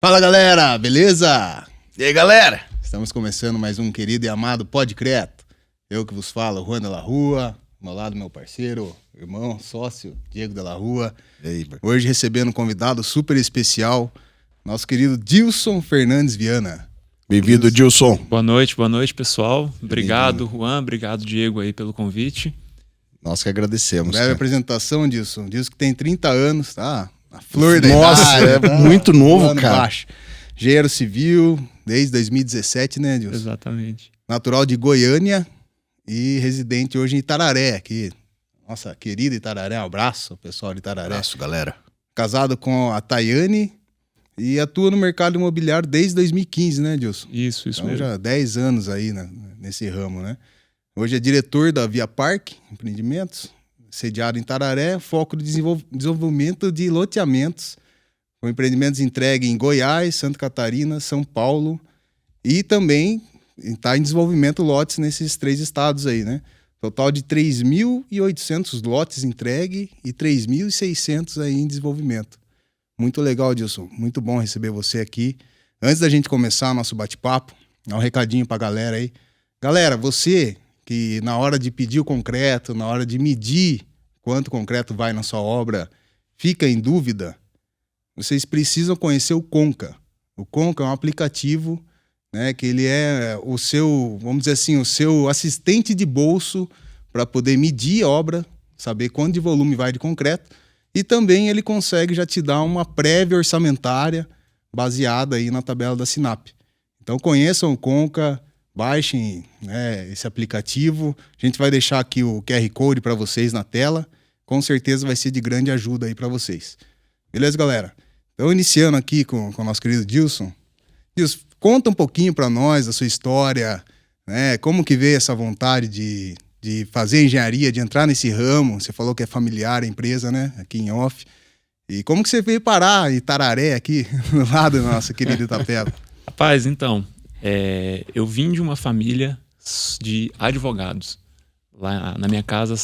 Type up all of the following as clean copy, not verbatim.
Fala galera, beleza? E aí galera? Estamos começando mais um querido e amado Pode Creto. Eu que vos falo, Juan de la Rua, ao meu lado meu parceiro, irmão, sócio, Diego de la Rua. E aí, hoje recebendo um convidado super especial, nosso querido Dilson Fernandes Viana. Bem-vindo, Dilson. Boa noite, pessoal. Obrigado, Juan, obrigado, Diego, aí pelo convite. Nós que agradecemos. Breve apresentação, Dilson. Dilson que tem 30 anos, tá? A flor da Nossa, idade. é muito novo, cara. Baixo. Engenheiro civil, desde 2017, né, Dilson? Exatamente. Natural de Goiânia e residente hoje em Itararé, aqui. Nossa querida Itararé, um abraço, pessoal de Itararé. Abraço, galera. Casado com a Tayane e atua no mercado imobiliário desde 2015, né, Dilson? Isso então, mesmo. Já 10 anos aí nesse ramo, né? Hoje é diretor da Via Park Empreendimentos, sediado em Itararé, foco de desenvolvimento de loteamentos, com empreendimentos entregues em Goiás, Santa Catarina, São Paulo e também está em desenvolvimento lotes nesses 3 estados aí, né? Total de 3.800 lotes entregue e 3.600 aí em desenvolvimento. Muito legal, Dilson. Muito bom receber você aqui. Antes da gente começar nosso bate-papo, dá um recadinho pra galera aí. Galera, você que na hora de pedir o concreto, na hora de medir quanto concreto vai na sua obra, fica em dúvida, vocês precisam conhecer o Conca. O Conca é um aplicativo, né, que ele é o seu, vamos dizer assim, o seu assistente de bolso para poder medir a obra, saber quanto de volume vai de concreto, e também ele consegue já te dar uma prévia orçamentária baseada aí na tabela da Sinap. Então conheçam o Conca, baixem, né, esse aplicativo. A gente vai deixar aqui o QR Code para vocês na tela. Com certeza vai ser de grande ajuda aí para vocês. Beleza, galera? Então, iniciando aqui com o nosso querido Dilson. Dilson, conta um pouquinho para nós a sua história, né? Como que veio essa vontade de fazer engenharia, de entrar nesse ramo? Você falou que é familiar a empresa, né? Aqui em off. E como que você veio parar em Itararé aqui, do lado da nossa querida Itapeva? Rapaz, então, eu vim de uma família de advogados. Lá na minha casa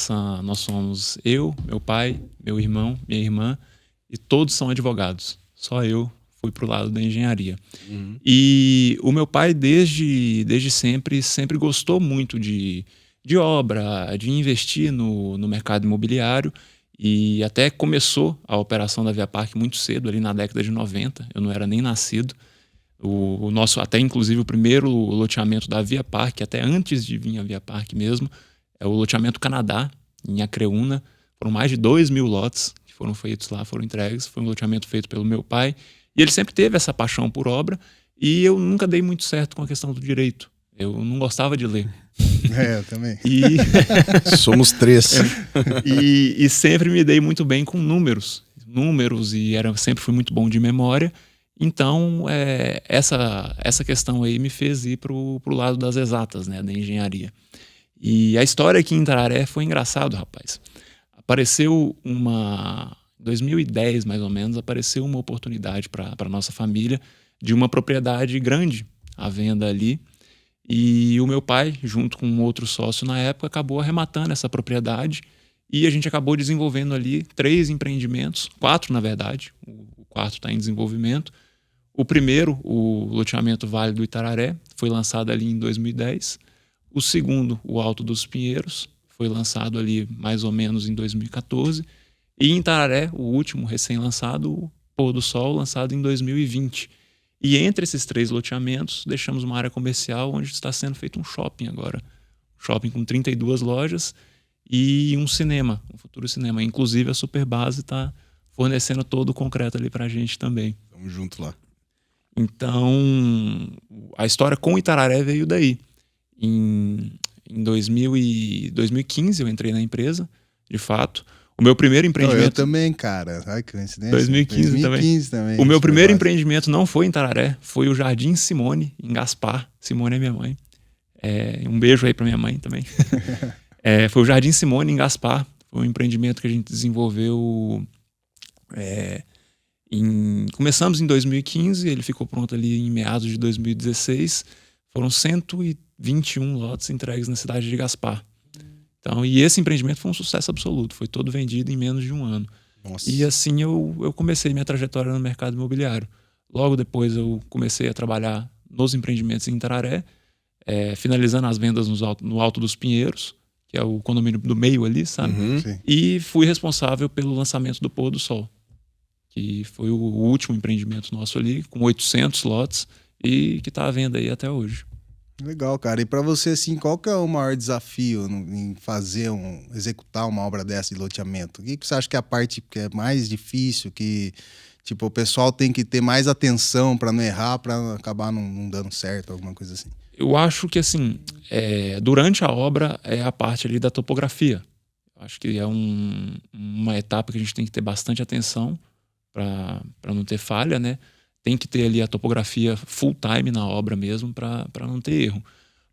nós somos eu, meu pai, meu irmão, minha irmã, e todos são advogados. Só eu fui pro lado da engenharia. Uhum. E o meu pai, desde sempre gostou muito de obra, de investir no mercado imobiliário, e até começou a operação da Via Park muito cedo, ali na década de 90. Eu não era nem nascido. O nosso, até inclusive o primeiro loteamento da Via Park, até antes de vir a Via Park mesmo, é o loteamento Canadá, em Acreúna. Foram mais de 2.000 lotes que foram feitos lá, foram entregues. Foi um loteamento feito pelo meu pai. E ele sempre teve essa paixão por obra, e eu nunca dei muito certo com a questão do direito. Eu não gostava de ler. Eu também. Somos 3. E sempre me dei muito bem com números, e sempre fui muito bom de memória. Então, essa questão aí me fez ir pro lado das exatas, né, da engenharia. E a história aqui em Itararé foi engraçado, rapaz. Apareceu em 2010, mais ou menos, apareceu uma oportunidade para nossa família de uma propriedade grande à venda ali. E o meu pai, junto com um outro sócio na época, acabou arrematando essa propriedade e a gente acabou desenvolvendo ali 3 empreendimentos, 4 na verdade, o 4 está em desenvolvimento. O primeiro, o loteamento Vale do Itararé, foi lançado ali em 2010. O segundo, o Alto dos Pinheiros, foi lançado ali mais ou menos em 2014. E em Itararé, o último recém-lançado, o Pôr do Sol, lançado em 2020. E entre esses 3 loteamentos, deixamos uma área comercial onde está sendo feito um shopping agora. Um shopping com 32 lojas e um cinema, um futuro cinema. Inclusive a Superbase está fornecendo todo o concreto ali para a gente também. Vamos junto lá. Então, a história com Itararé veio daí. Em 2015 eu entrei na empresa, de fato. O meu primeiro empreendimento... Eu também, cara. Ai, que coincidência. 2015 também. O meu primeiro empreendimento não foi em Itararé, foi o Jardim Simone, em Gaspar. Simone é minha mãe. Um beijo aí pra minha mãe também. Foi o Jardim Simone, em Gaspar. Foi um empreendimento que a gente desenvolveu... Começamos em 2015, ele ficou pronto ali em meados de 2016. Foram 121 lotes entregues na cidade de Gaspar. Então, e esse empreendimento foi um sucesso absoluto, foi todo vendido em menos de um ano. Nossa. E assim eu comecei minha trajetória no mercado imobiliário. Logo depois eu comecei a trabalhar nos empreendimentos em Itararé, finalizando as vendas no Alto dos Pinheiros, que é o condomínio do meio ali, sabe? Sim. E fui responsável pelo lançamento do Pôr do Sol, que foi o último empreendimento nosso ali, com 800 lotes, e que está à venda aí até hoje. Legal, cara. E pra você, assim, qual que é o maior desafio em executar uma obra dessa de loteamento? O que você acha que é a parte que é mais difícil, que, tipo, o pessoal tem que ter mais atenção pra não errar, pra acabar não dando certo, alguma coisa assim? Eu acho que, assim, durante a obra é a parte ali da topografia. Eu acho que é uma etapa que a gente tem que ter bastante atenção para não ter falha, né? Tem que ter ali a topografia full time na obra mesmo para não ter erro.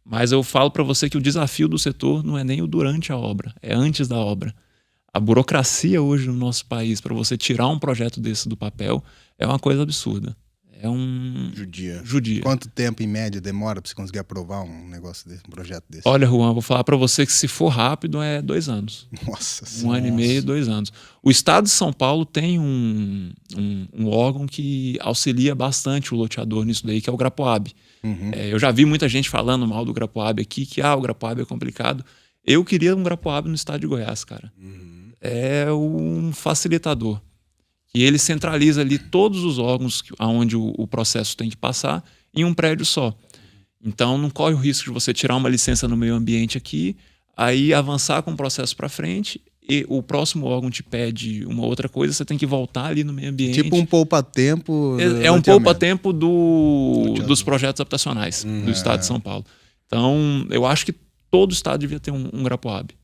Mas eu falo para você que o desafio do setor não é nem o durante a obra, é antes da obra. A burocracia hoje no nosso país para você tirar um projeto desse do papel é uma coisa absurda. É um judia. Quanto tempo, em média, demora pra você conseguir aprovar um negócio desse, um projeto desse? Olha, Juan, vou falar para você que se for rápido é 2 anos. Nossa 1 ano e meio, 2 anos. O Estado de São Paulo tem um órgão que auxilia bastante o loteador nisso daí, que é o Grapoab. Uhum. Eu já vi muita gente falando mal do Grapoab aqui, que o Grapoab é complicado. Eu queria um Grapoab no estado de Goiás, cara. É um facilitador. E ele centraliza ali todos os órgãos onde o processo tem que passar em um prédio só. Então não corre o risco de você tirar uma licença no meio ambiente aqui, aí avançar com o processo para frente e o próximo órgão te pede uma outra coisa, você tem que voltar ali no meio ambiente. Tipo um poupa-tempo. É um poupa-tempo dos projetos habitacionais do estado de São Paulo. Então eu acho que todo estado devia ter um Grapoab.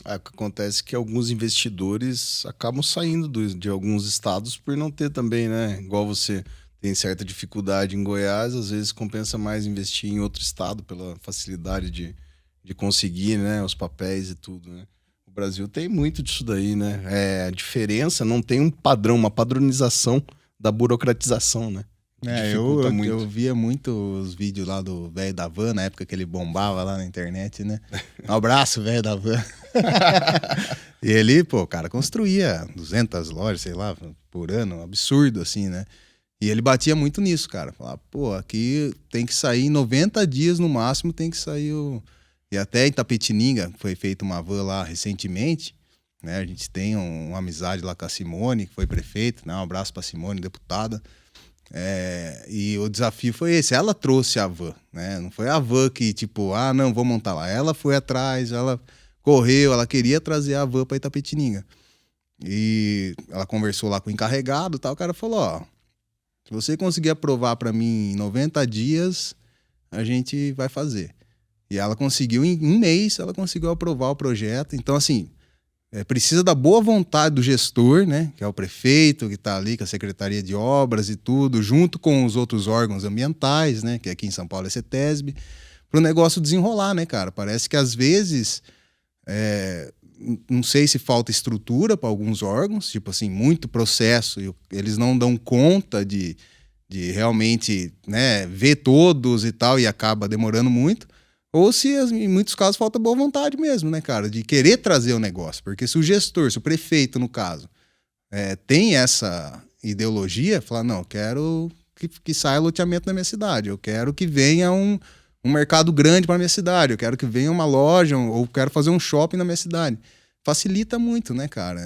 O que acontece é que alguns investidores acabam saindo de alguns estados por não ter também, né? Igual você tem certa dificuldade em Goiás, às vezes compensa mais investir em outro estado pela facilidade de conseguir, né, os papéis e tudo, né? O Brasil tem muito disso daí, né? A diferença não tem um padrão, uma padronização da burocratização, né? Eu via muito os vídeos lá do velho da van, na época que ele bombava lá na internet, né? Um abraço, velho da van. E ele, o cara construía 200 lojas, sei lá, por ano, um absurdo assim, né? E ele batia muito nisso, cara. Falava, aqui tem que sair em 90 dias no máximo, tem que sair E até em Itapetininga foi feita uma van lá recentemente, né? A gente tem uma amizade lá com a Simone, que foi prefeita, né? Um abraço pra Simone, deputada. E o desafio foi esse, ela trouxe a van, né? Não foi a van que tipo, não, vou montar lá. Ela foi atrás, ela correu, ela queria trazer a van para Itapetininga. E ela conversou lá com o encarregado e tal, o cara falou, se você conseguir aprovar para mim em 90 dias, a gente vai fazer. E ela conseguiu, em um mês, ela conseguiu aprovar o projeto. Então, assim, precisa da boa vontade do gestor, né? Que é o prefeito, que está ali com a Secretaria de Obras e tudo, junto com os outros órgãos ambientais, né? Que aqui em São Paulo é CETESB, para o negócio desenrolar, né, cara? Parece que às vezes, não sei se falta estrutura para alguns órgãos, tipo assim, muito processo, e eles não dão conta de realmente, né, ver todos e tal, e acaba demorando muito. Ou se, em muitos casos, falta boa vontade mesmo, né, cara? De querer trazer o negócio. Porque se o gestor, se o prefeito, no caso, tem essa ideologia, falar, não, eu quero que saia loteamento na minha cidade, eu quero que venha um mercado grande para minha cidade, eu quero que venha uma loja, ou quero fazer um shopping na minha cidade. Facilita muito, né, cara?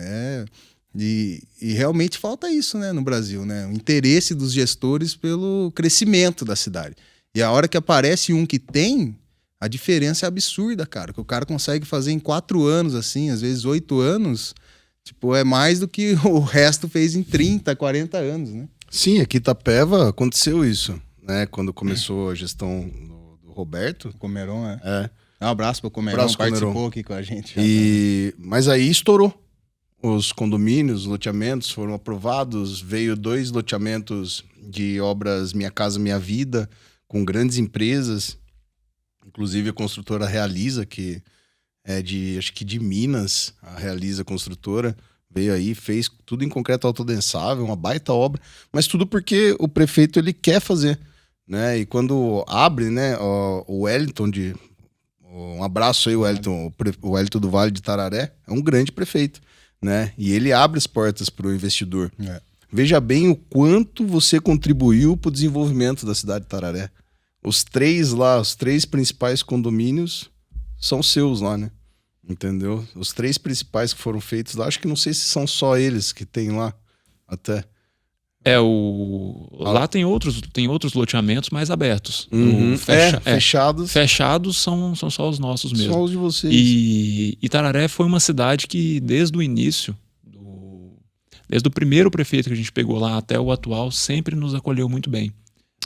E realmente falta isso, né, no Brasil, né? O interesse dos gestores pelo crescimento da cidade. E a hora que aparece um que tem... A diferença é absurda, cara. Que o cara consegue fazer em 4 anos, assim, às vezes 8 anos. Tipo, é mais do que o resto fez em 30, 40 anos, né? Sim, aqui em Itapeva aconteceu isso, né? Quando começou a gestão do Roberto. O Comeron, Um abraço pro Comeron, participou Comeron aqui com a gente. Mas aí estourou. Os condomínios, os loteamentos foram aprovados. Veio 2 loteamentos de obras Minha Casa Minha Vida, com grandes empresas. Inclusive a construtora Realiza, que acho que de Minas, a Realiza Construtora, veio aí, fez tudo em concreto autodensável, uma baita obra, mas tudo porque o prefeito ele quer fazer, né? E quando abre, né, o Wellington um abraço aí, o Wellington do Vale de Itararé, é um grande prefeito, né? E ele abre as portas para o investidor. Veja bem o quanto você contribuiu para o desenvolvimento da cidade de Tararé. Os 3 lá, os 3 principais condomínios são seus lá, né? Entendeu? Os 3 principais que foram feitos lá, acho que não sei se são só eles que tem lá, até. Lá tem outros loteamentos mais abertos. Fechados. Fechados são só os nossos mesmo. Só os de vocês. E Itararé foi uma cidade que, desde o início, desde o primeiro prefeito que a gente pegou lá até o atual, sempre nos acolheu muito bem.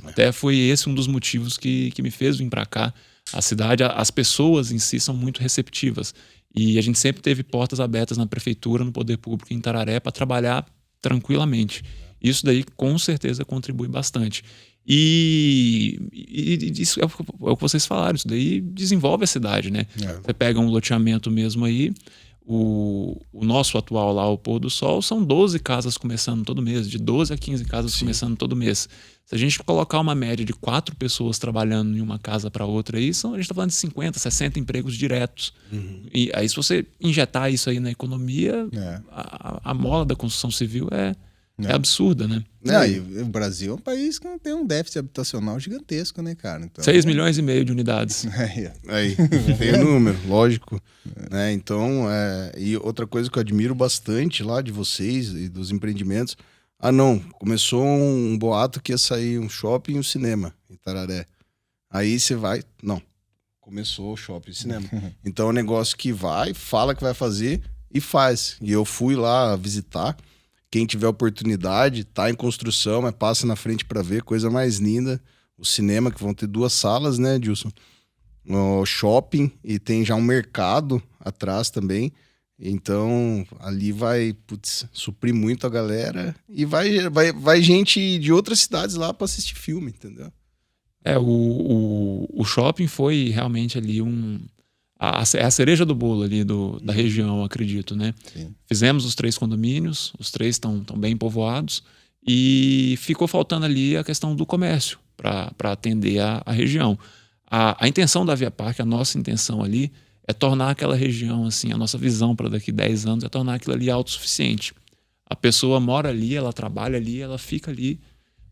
Até foi esse um dos motivos que me fez vir para cá. A cidade, as pessoas em si são muito receptivas. E a gente sempre teve portas abertas na prefeitura, no poder público em Itararé, para trabalhar tranquilamente. Isso daí com certeza contribui bastante. E isso é o que vocês falaram, isso daí desenvolve a cidade, né? Você pega um loteamento mesmo aí, o nosso atual lá, o Pôr do Sol, são 12 casas começando todo mês, de 12 a 15 casas começando todo mês. Se a gente colocar uma média de 4 pessoas trabalhando em uma casa para outra, aí a gente está falando de 50, 60 empregos diretos. E aí, se você injetar isso aí na economia, a mola da construção civil é absurda, né? E o Brasil é um país que tem um déficit habitacional gigantesco, né, cara? Então, 6,5 milhões de unidades. Aí, tem o número, lógico. Né? Então, e outra coisa que eu admiro bastante lá de vocês e dos empreendimentos, começou um boato que ia sair um shopping e um cinema em Tararé. Aí você vai, começou o shopping e cinema. Então é um negócio que fala que vai fazer e faz. E eu fui lá visitar. Quem tiver oportunidade, tá em construção, mas passa na frente para ver, coisa mais linda. O cinema, que vão ter 2 salas, né, Dilson? O shopping, e tem já um mercado atrás também. Então, ali vai suprir muito a galera. E vai gente de outras cidades lá para assistir filme, entendeu? O shopping foi realmente ali a cereja do bolo ali da região, acredito, né? Sim. Fizemos os 3 condomínios, os 3 estão bem povoados, e ficou faltando ali a questão do comércio para atender a região. A intenção da Via Parque, a nossa intenção ali, é tornar aquela região, assim, a nossa visão para daqui 10 anos é tornar aquilo ali autossuficiente. A pessoa mora ali, ela trabalha ali, ela fica ali,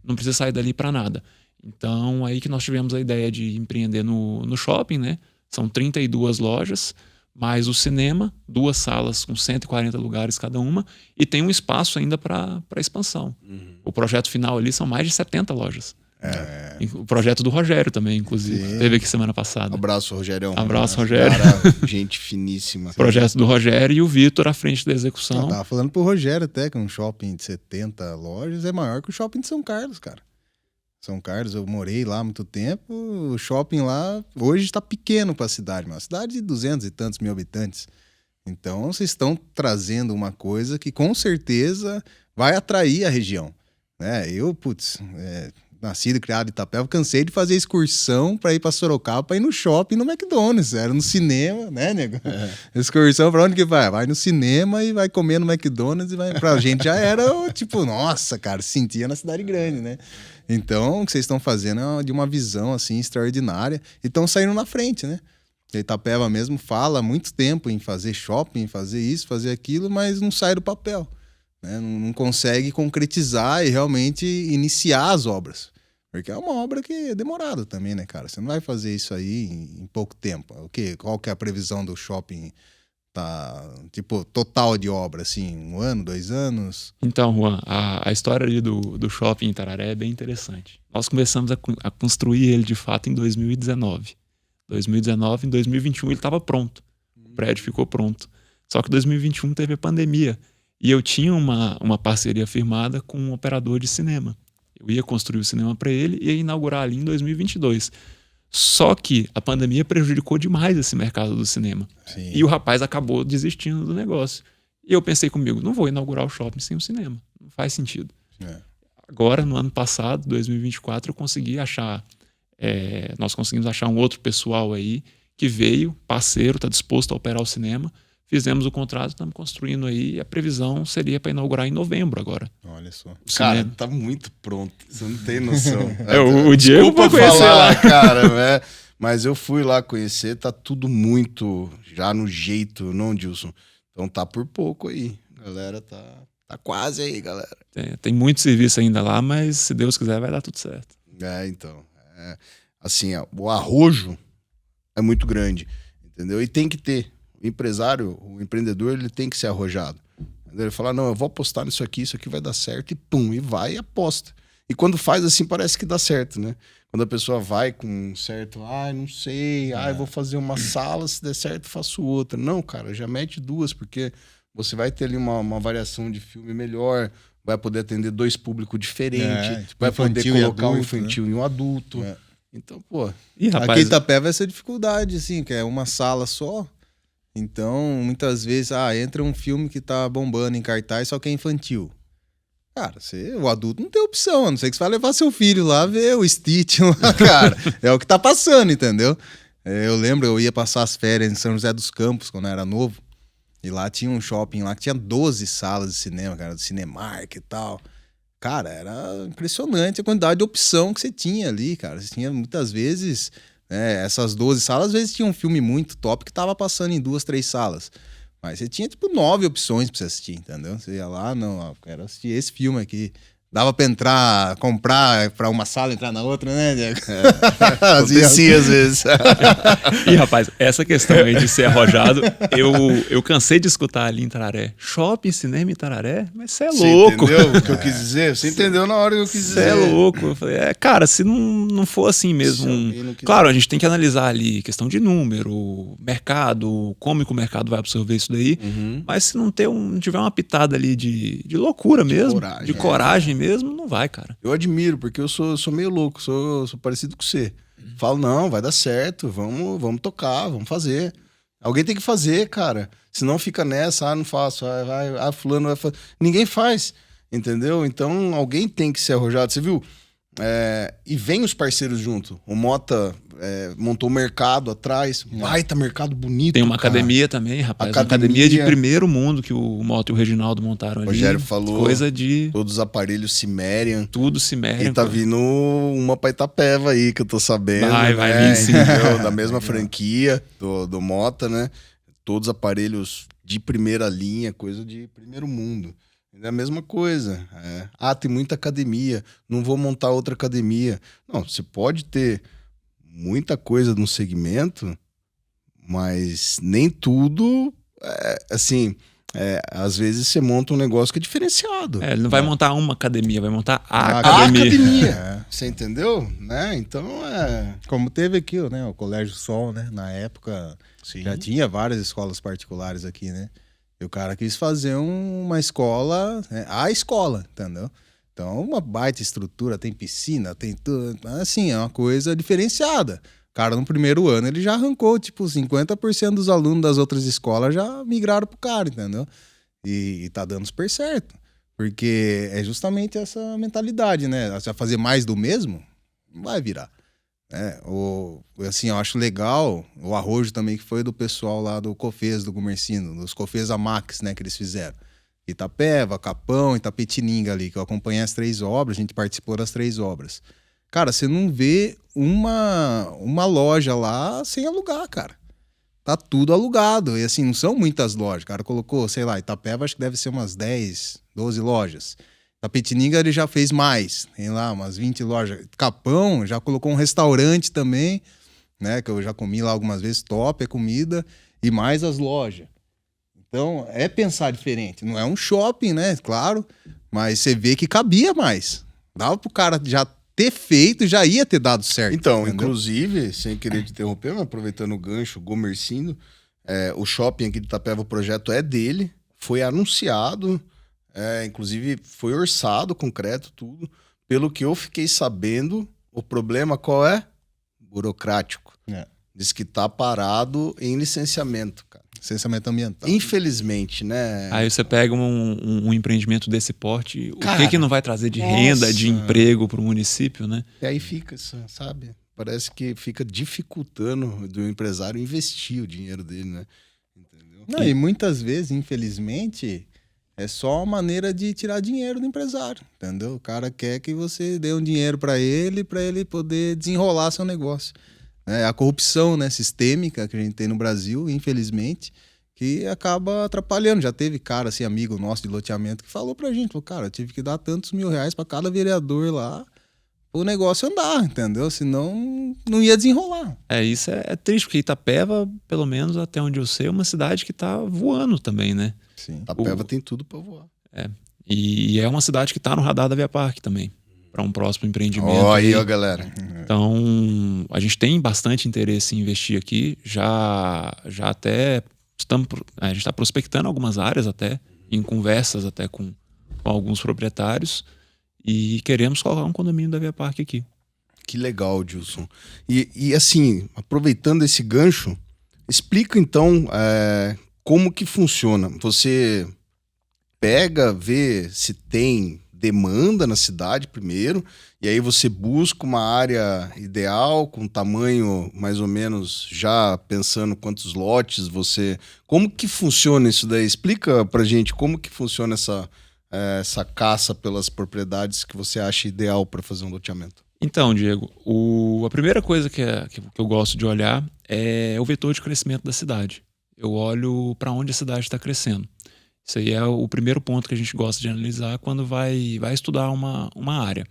não precisa sair dali para nada. Então, aí que nós tivemos a ideia de empreender no shopping, né? São 32 lojas, mais o cinema, 2 salas com 140 lugares cada uma, e tem um espaço ainda para expansão. O projeto final ali são mais de 70 lojas. O projeto do Rogério também, inclusive. Sim. Teve aqui semana passada. Abraço, Rogério. Abraço, Rogério. Cara, gente finíssima. Projeto do Rogério e o Vitor à frente da execução. Eu tava falando pro Rogério até que um shopping de 70 lojas é maior que o shopping de São Carlos, cara. São Carlos, eu morei lá há muito tempo, o shopping lá hoje está pequeno para a cidade, uma cidade de 200 e tantos mil habitantes. Então, vocês estão trazendo uma coisa que com certeza vai atrair a região. Né? Eu, nascido e criado em Itapeva, cansei de fazer excursão para ir para Sorocaba, para ir no shopping, no McDonald's. Era no cinema, né, nego? Excursão para onde que vai? Vai no cinema e vai comer no McDonald's e vai. Pra gente já era tipo, nossa, cara, sentia na cidade grande, né? Então, o que vocês estão fazendo é de uma visão assim extraordinária e estão saindo na frente, né? A Itapeva mesmo fala há muito tempo em fazer shopping, fazer isso, fazer aquilo, mas não sai do papel. Né? Não consegue concretizar e realmente iniciar as obras. Porque é uma obra que é demorada também, né, cara? Você não vai fazer isso aí em pouco tempo. Qual que é a previsão do shopping? Tipo, total de obra, assim, 1 ano, 2 anos? Então, Juan, a história ali do shopping em Tararé é bem interessante. Nós começamos a construir ele, de fato, em 2019. Em 2021 ele estava pronto. O prédio ficou pronto. Só que em 2021 teve a pandemia. E eu tinha uma parceria firmada com um operador de cinema. Eu ia construir o cinema para ele e ia inaugurar ali em 2022. Só que a pandemia prejudicou demais esse mercado do cinema. Sim. E o rapaz acabou desistindo do negócio. E eu pensei comigo, não vou inaugurar o shopping sem o cinema. Não faz sentido. Agora, no ano passado, 2024, eu consegui achar... nós conseguimos achar um outro pessoal aí que veio, parceiro, está disposto a operar o cinema. Fizemos o contrato, estamos construindo aí. A previsão seria para inaugurar em novembro agora. Olha só. Cara, tá muito pronto. Você não tem noção. O Diego vai conhecer lá. Cara, mas eu fui lá conhecer, tá tudo muito já no jeito, não, Dilson? Então tá por pouco aí. A galera tá Tá quase aí, galera. Tem muito serviço ainda lá, mas se Deus quiser vai dar tudo certo. Então. Assim, ó, o arrojo é muito grande, entendeu? E tem que ter. O empresário, o empreendedor, ele tem que ser arrojado. Entendeu? Ele fala, não, eu vou apostar nisso aqui vai dar certo, e pum, e vai e aposta. E quando faz assim, parece que dá certo, né? Quando a pessoa vai com um certo, não sei, eu vou fazer uma sala, se der certo, faço outra. Não, cara, já mete 2, porque você vai ter ali uma variação de filme melhor, vai poder atender 2 públicos diferentes, tipo vai poder colocar um adulto, infantil e um adulto. Então, pô... E, rapaz, aqui em Itapeva essa dificuldade, assim, que é uma sala só. Então, muitas vezes, entra um filme que tá bombando em cartaz, só que é infantil. Cara, o adulto não tem opção, a não ser que você vai levar seu filho lá ver o Stitch lá, cara. É o que tá passando, entendeu? Eu lembro, eu ia passar as férias em São José dos Campos, quando eu era novo. E lá tinha um shopping lá que tinha 12 salas de cinema, cara, do Cinemark e tal. Cara, era impressionante a quantidade de opção que você tinha ali, cara. Você tinha muitas vezes, essas 12 salas, às vezes tinha um filme muito top que tava passando em 2, 3 salas. Mas você tinha, 9 opções pra você assistir, entendeu? Você ia lá, não, quero assistir esse filme aqui. Dava pra entrar, comprar pra uma sala, entrar na outra, né, Diego? Acontecia às vezes. E, rapaz, essa questão aí de ser arrojado, eu cansei de escutar ali em Tararé. Shopping, cinema em Tararé? Mas você é louco. Você entendeu o que eu quis dizer? Você entendeu na hora que eu quis dizer. Você é louco. Eu falei, cara, se não for assim mesmo... Claro, a gente tem que analisar ali questão de número, mercado, como que o mercado vai absorver isso daí. Mas se não tiver uma pitada ali de loucura mesmo, de coragem mesmo, não vai, cara. Eu admiro, porque eu sou meio louco, sou parecido com você. Falo, não, vai dar certo, vamos tocar, vamos fazer. Alguém tem que fazer, cara. Senão fica nessa, não faço, fulano vai fazer. Ninguém faz, entendeu? Então alguém tem que ser arrojado. Você viu? E vem os parceiros junto. O Mota montou o mercado atrás. Baita mercado bonito. Tem uma academia também, rapaz. Uma academia de primeiro mundo que o Mota e o Reginaldo montaram ali. O Rogério falou. Coisa de... Todos os aparelhos Cimerian. Tudo Cimerian. E tá vindo uma pra Itapeva aí, que eu tô sabendo. Vai vir sim. Da mesma franquia do Mota, né? Todos aparelhos de primeira linha, coisa de primeiro mundo. É a mesma coisa. Tem muita academia, não vou montar outra academia. Não, você pode ter muita coisa no segmento, mas nem tudo, às vezes você monta um negócio que é diferenciado. Ele não vai montar uma academia, vai montar a academia. Você entendeu? Né? Então, Como teve aqui, né, o Colégio Sol, né? Na época, já tinha várias escolas particulares aqui, né? E o cara quis fazer uma escola, a escola, entendeu? Então, uma baita estrutura, tem piscina, tem tudo. Assim, é uma coisa diferenciada. O cara, no primeiro ano, ele já arrancou, 50% dos alunos das outras escolas já migraram pro cara, entendeu? E tá dando super certo. Porque é justamente essa mentalidade, né? Você vai fazer mais do mesmo, não vai virar. Eu acho legal o arrojo também que foi do pessoal lá do Cofês, do Gumercino, dos Cofês Amax, né, que eles fizeram. Itapeva, Capão, Itapetininga ali, que eu acompanhei as 3 obras, a gente participou das 3 obras. Cara, você não vê uma loja lá sem alugar, cara. Tá tudo alugado. E assim, não são muitas lojas. O cara colocou, sei lá, Itapeva acho que deve ser umas 10, 12 lojas. Itapetininga ele já fez mais, tem lá umas 20 lojas. Capão já colocou um restaurante também, né, que eu já comi lá algumas vezes, top a comida, e mais as lojas. Então, é pensar diferente. Não é um shopping, né, claro, mas você vê que cabia mais. Dava pro cara já ter feito, já ia ter dado certo. Então, entendeu? inclusive, sem querer te interromper, mas aproveitando o gancho, o Gomercino, o shopping aqui de Itapeva, o projeto é dele, foi anunciado... inclusive foi orçado, concreto, tudo. Pelo que eu fiquei sabendo, o problema qual é? Burocrático. Diz que tá parado em licenciamento, cara. Licenciamento ambiental. Infelizmente, né? Aí você pega um empreendimento desse porte, o que não vai trazer de renda, de emprego pro município, né? E aí fica, sabe? Parece que fica dificultando do empresário investir o dinheiro dele, né? Entendeu? E muitas vezes, infelizmente... É só uma maneira de tirar dinheiro do empresário, entendeu? O cara quer que você dê um dinheiro para ele poder desenrolar seu negócio. A corrupção, né, sistêmica que a gente tem no Brasil, infelizmente, que acaba atrapalhando. Já teve cara, assim, amigo nosso de loteamento, que falou pra gente, falou, cara, eu tive que dar tantos R$1.000 pra cada vereador lá, o negócio andar, entendeu? Senão não ia desenrolar. Isso é triste, porque Itapeva, pelo menos até onde eu sei, é uma cidade que tá voando também, né? Sim. Itapeva tem tudo pra voar. E é uma cidade que tá no radar da Via Parque também, para um próximo empreendimento. Aí, ó, galera. Então, a gente tem bastante interesse em investir aqui, já até a gente está prospectando algumas áreas até, em conversas até com alguns proprietários, e queremos colocar um condomínio da Via Parque aqui. Que legal, Dilson. E assim, aproveitando esse gancho, explica então como que funciona. Você pega, vê se tem demanda na cidade primeiro, e aí você busca uma área ideal, com tamanho mais ou menos, já pensando quantos lotes você... Como que funciona isso daí? Explica pra gente como que funciona essa caça pelas propriedades que você acha ideal para fazer um loteamento. Então, Diego, a primeira coisa que eu gosto de olhar é o vetor de crescimento da cidade. Eu olho para onde a cidade está crescendo. Isso aí é o primeiro ponto que a gente gosta de analisar quando vai estudar uma área.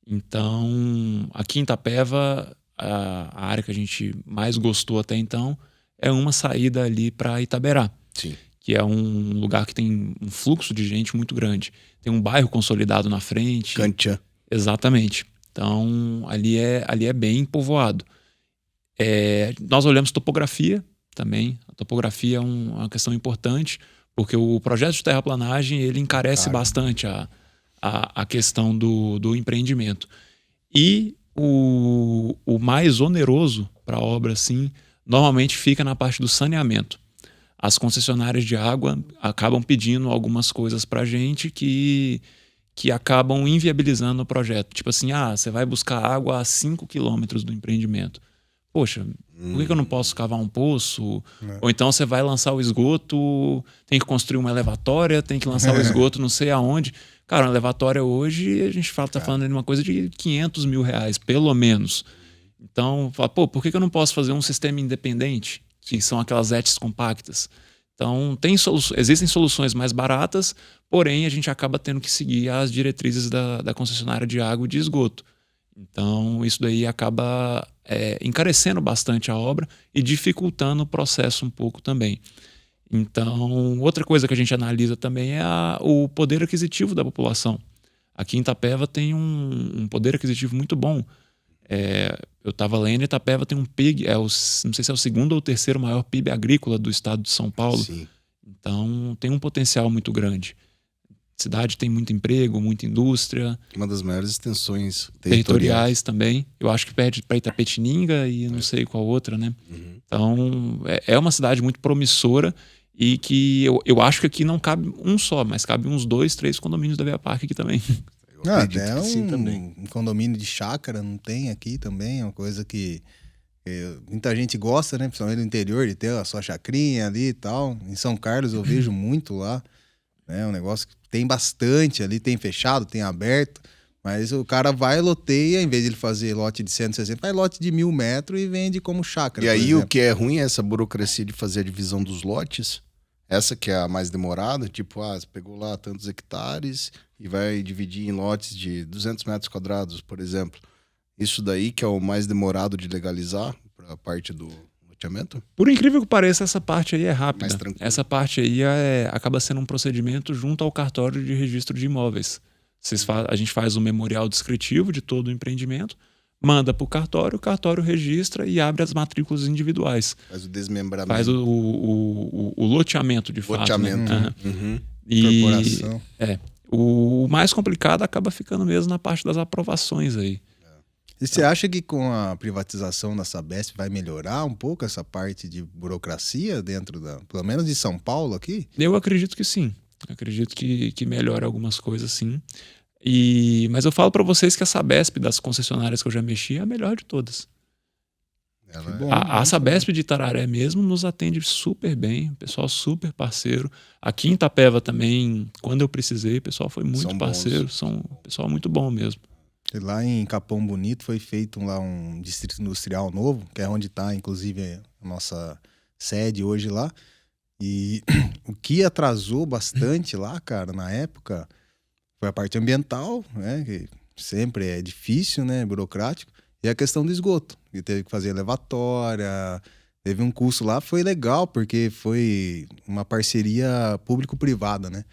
Então, aqui em Itapeva, a área que a gente mais gostou até então é uma saída ali para Itaberá. Sim. Que é um lugar que tem um fluxo de gente muito grande. Tem um bairro consolidado na frente. Cantia. Exatamente. Então, ali é bem povoado. Nós olhamos topografia também. A topografia é uma questão importante, porque o projeto de terraplanagem ele encarece bastante a questão do empreendimento. E o mais oneroso para a obra, assim, normalmente fica na parte do saneamento. As concessionárias de água acabam pedindo algumas coisas para a gente que acabam inviabilizando o projeto. Tipo assim, você vai buscar água a 5 quilômetros do empreendimento. Poxa, por que eu não posso cavar um poço? Ou então você vai lançar o esgoto, tem que construir uma elevatória, tem que lançar o esgoto não sei aonde. Cara, uma elevatória hoje, a gente tá falando de uma coisa de R$500 mil, pelo menos. Então, fala, por que eu não posso fazer um sistema independente? Que são aquelas ETs compactas. Então, existem soluções mais baratas, porém a gente acaba tendo que seguir as diretrizes da concessionária de água e de esgoto. Então, isso daí acaba encarecendo bastante a obra e dificultando o processo um pouco também. Então, outra coisa que a gente analisa também é o poder aquisitivo da população. Aqui em Itapeva tem um poder aquisitivo muito bom. Eu estava lendo, Itapeva tem um PIB, não sei se é o segundo ou o terceiro maior PIB agrícola do estado de São Paulo. Sim. Então tem um potencial muito grande. A cidade tem muito emprego, muita indústria. Uma das maiores extensões territoriais também. Eu acho que perde para Itapetininga e não sei qual outra, né? Uhum. Então é uma cidade muito promissora e que eu acho que aqui não cabe um só, mas cabe uns 2, 3 condomínios da Via Parque aqui também. Até um condomínio de chácara não tem aqui também, é uma coisa que muita gente gosta, né? Principalmente no interior, de ter a sua chacrinha ali e tal. Em São Carlos eu vejo muito lá, né? É um negócio que tem bastante ali, tem fechado, tem aberto, mas o cara vai e loteia, em vez de ele fazer lote de 160, faz lote de 1.000 metros e vende como chácara. E aí o que é ruim é essa burocracia de fazer a divisão dos lotes. Essa que é a mais demorada, tipo, você pegou lá tantos hectares e vai dividir em lotes de 200 metros quadrados, por exemplo. Isso daí que é o mais demorado de legalizar para a parte do loteamento? Por incrível que pareça, essa parte aí é rápida. Mais tranquilo. Essa parte aí acaba sendo um procedimento junto ao cartório de registro de imóveis. A gente faz o memorial descritivo de todo o empreendimento, manda para o cartório registra e abre as matrículas individuais. Faz o desmembramento. Faz o loteamento, de fato. Loteamento. Né? Uhum. Corporação. O mais complicado acaba ficando mesmo na parte das aprovações aí. E você acha que com a privatização da Sabesp vai melhorar um pouco essa parte de burocracia dentro pelo menos de São Paulo aqui? Eu acredito que sim. Acredito que melhora algumas coisas, sim. Mas eu falo para vocês que a Sabesp, das concessionárias que eu já mexi, é a melhor de todas. A Sabesp de Itararé mesmo nos atende super bem, o pessoal super parceiro. Aqui em Itapeva também, quando eu precisei, o pessoal foi muito parceiro, são um pessoal muito bom mesmo. E lá em Capão Bonito foi feito um distrito industrial novo, que é onde está inclusive a nossa sede hoje lá. E o que atrasou bastante lá, cara, na época, foi a parte ambiental, né? Que sempre é difícil, né? Burocrático. E a questão do esgoto, que teve que fazer elevatória. Teve um custo lá, foi legal, porque foi uma parceria público-privada, né?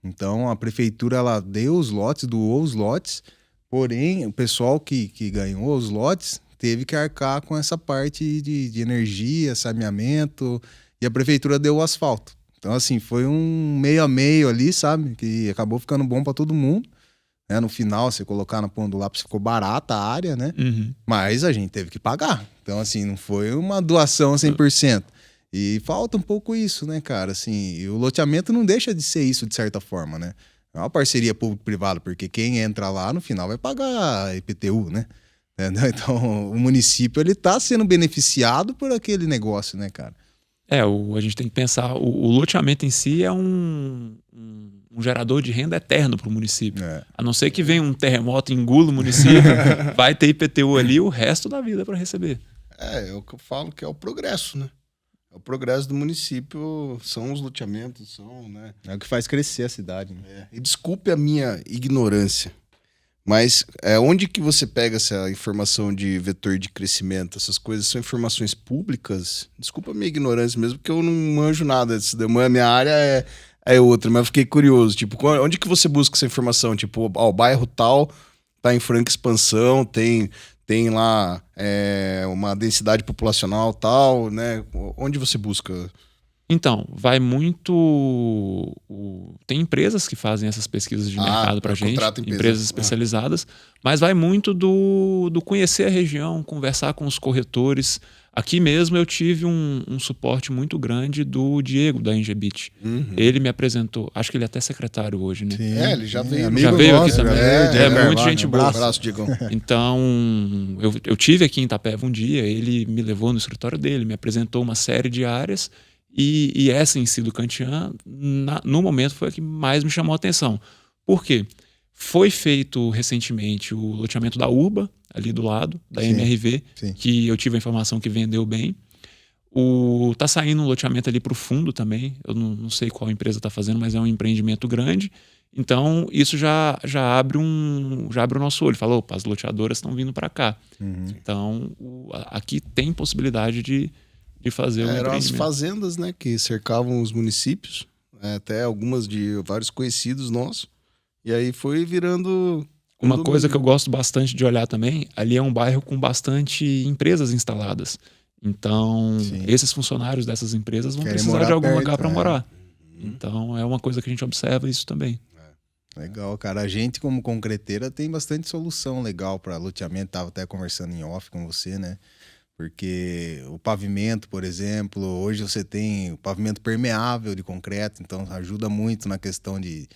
Então a prefeitura ela deu os lotes, doou os lotes, porém o pessoal que ganhou os lotes teve que arcar com essa parte de energia, saneamento, e a prefeitura deu o asfalto. Então, assim, foi um meio a meio ali, sabe? Que acabou ficando bom para todo mundo. Né? No final, você colocar na ponta do lápis, ficou barata a área, né? Uhum. Mas a gente teve que pagar. Então, assim, não foi uma doação 100%. E falta um pouco isso, né, cara? Assim, e o loteamento não deixa de ser isso, de certa forma, né? É uma parceria público-privada, porque quem entra lá, no final, vai pagar IPTU, né? Entendeu? Então, o município, ele tá sendo beneficiado por aquele negócio, né, cara? A gente tem que pensar, o loteamento em si é um gerador de renda eterno para o município. A não ser que venha um terremoto e engula o município, vai ter IPTU ali o resto da vida para receber. É o que eu falo que é o progresso, né? É o progresso do município, são os loteamentos, né? É o que faz crescer a cidade, né? E desculpe a minha ignorância, mas onde que você pega essa informação de vetor de crescimento? Essas coisas são informações públicas? Desculpa a minha ignorância mesmo, porque eu não manjo nada. A minha área é outra, mas eu fiquei curioso. Tipo, onde que você busca essa informação? Tipo, o bairro tal tá em franca expansão, tem lá uma densidade populacional tal, né? Onde você busca? Então, vai muito... Tem empresas que fazem essas pesquisas de mercado pra gente, empresas especializadas, mas vai muito do conhecer a região, conversar com os corretores. Aqui mesmo eu tive um suporte muito grande do Diego, da Engebit. Ele me apresentou, acho que ele é até secretário hoje, né? Sim, ele já veio. Já veio aqui também. Muito lá, gente boa. Abraço, Diegão. Então, eu tive aqui em Itapeva um dia, ele me levou no escritório dele, me apresentou uma série de áreas. E essa em si do Kantian, no momento, foi a que mais me chamou a atenção. Por quê? Foi feito recentemente o loteamento da Urba, ali do lado, da MRV, que eu tive a informação que vendeu bem. Tá saindo um loteamento ali para o fundo também, eu não sei qual empresa está fazendo, mas é um empreendimento grande. Então, isso já abre o nosso olho. Fala, opa, as loteadoras estão vindo para cá. Então, aqui tem possibilidade de fazer eram as fazendas, né, que cercavam os municípios, até algumas de vários conhecidos nossos, e aí foi virando... Uma coisa que eu gosto bastante de olhar também, ali é um bairro com bastante empresas instaladas. Então, esses funcionários dessas empresas vão precisar de algum lugar para morar. Então, é uma coisa que a gente observa isso também. Legal, cara. A gente, como concreteira, tem bastante solução legal para loteamento. Tava até conversando em off com você, né? Porque o pavimento, por exemplo, hoje você tem o pavimento permeável de concreto, então ajuda muito na questão de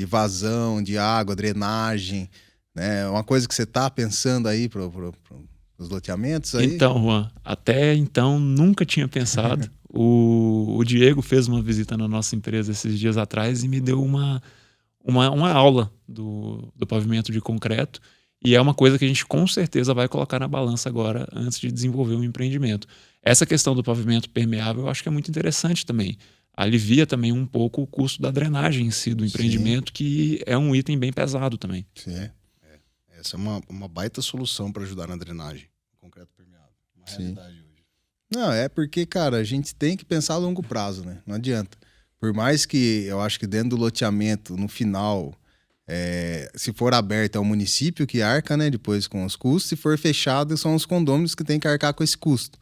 vazão, de água, drenagem, né? Uma coisa que você está pensando aí para os loteamentos aí? Então, Juan, até então nunca tinha pensado. O Diego fez uma visita na nossa empresa esses dias atrás e me deu uma aula do pavimento de concreto. E é uma coisa que a gente com certeza vai colocar na balança agora antes de desenvolver um empreendimento. Essa questão do pavimento permeável eu acho que é muito interessante também. Alivia também um pouco o custo da drenagem em si do empreendimento, que é um item bem pesado também. Essa é uma baita solução para ajudar na drenagem. Concreto permeável. Uma realidade hoje. Não, é porque, cara, a gente tem que pensar a longo prazo, né? Não adianta. Por mais que eu acho que dentro do loteamento, no final... se for aberto é o município que arca, né, depois com os custos, se for fechado são os condôminos que têm que arcar com esse custo.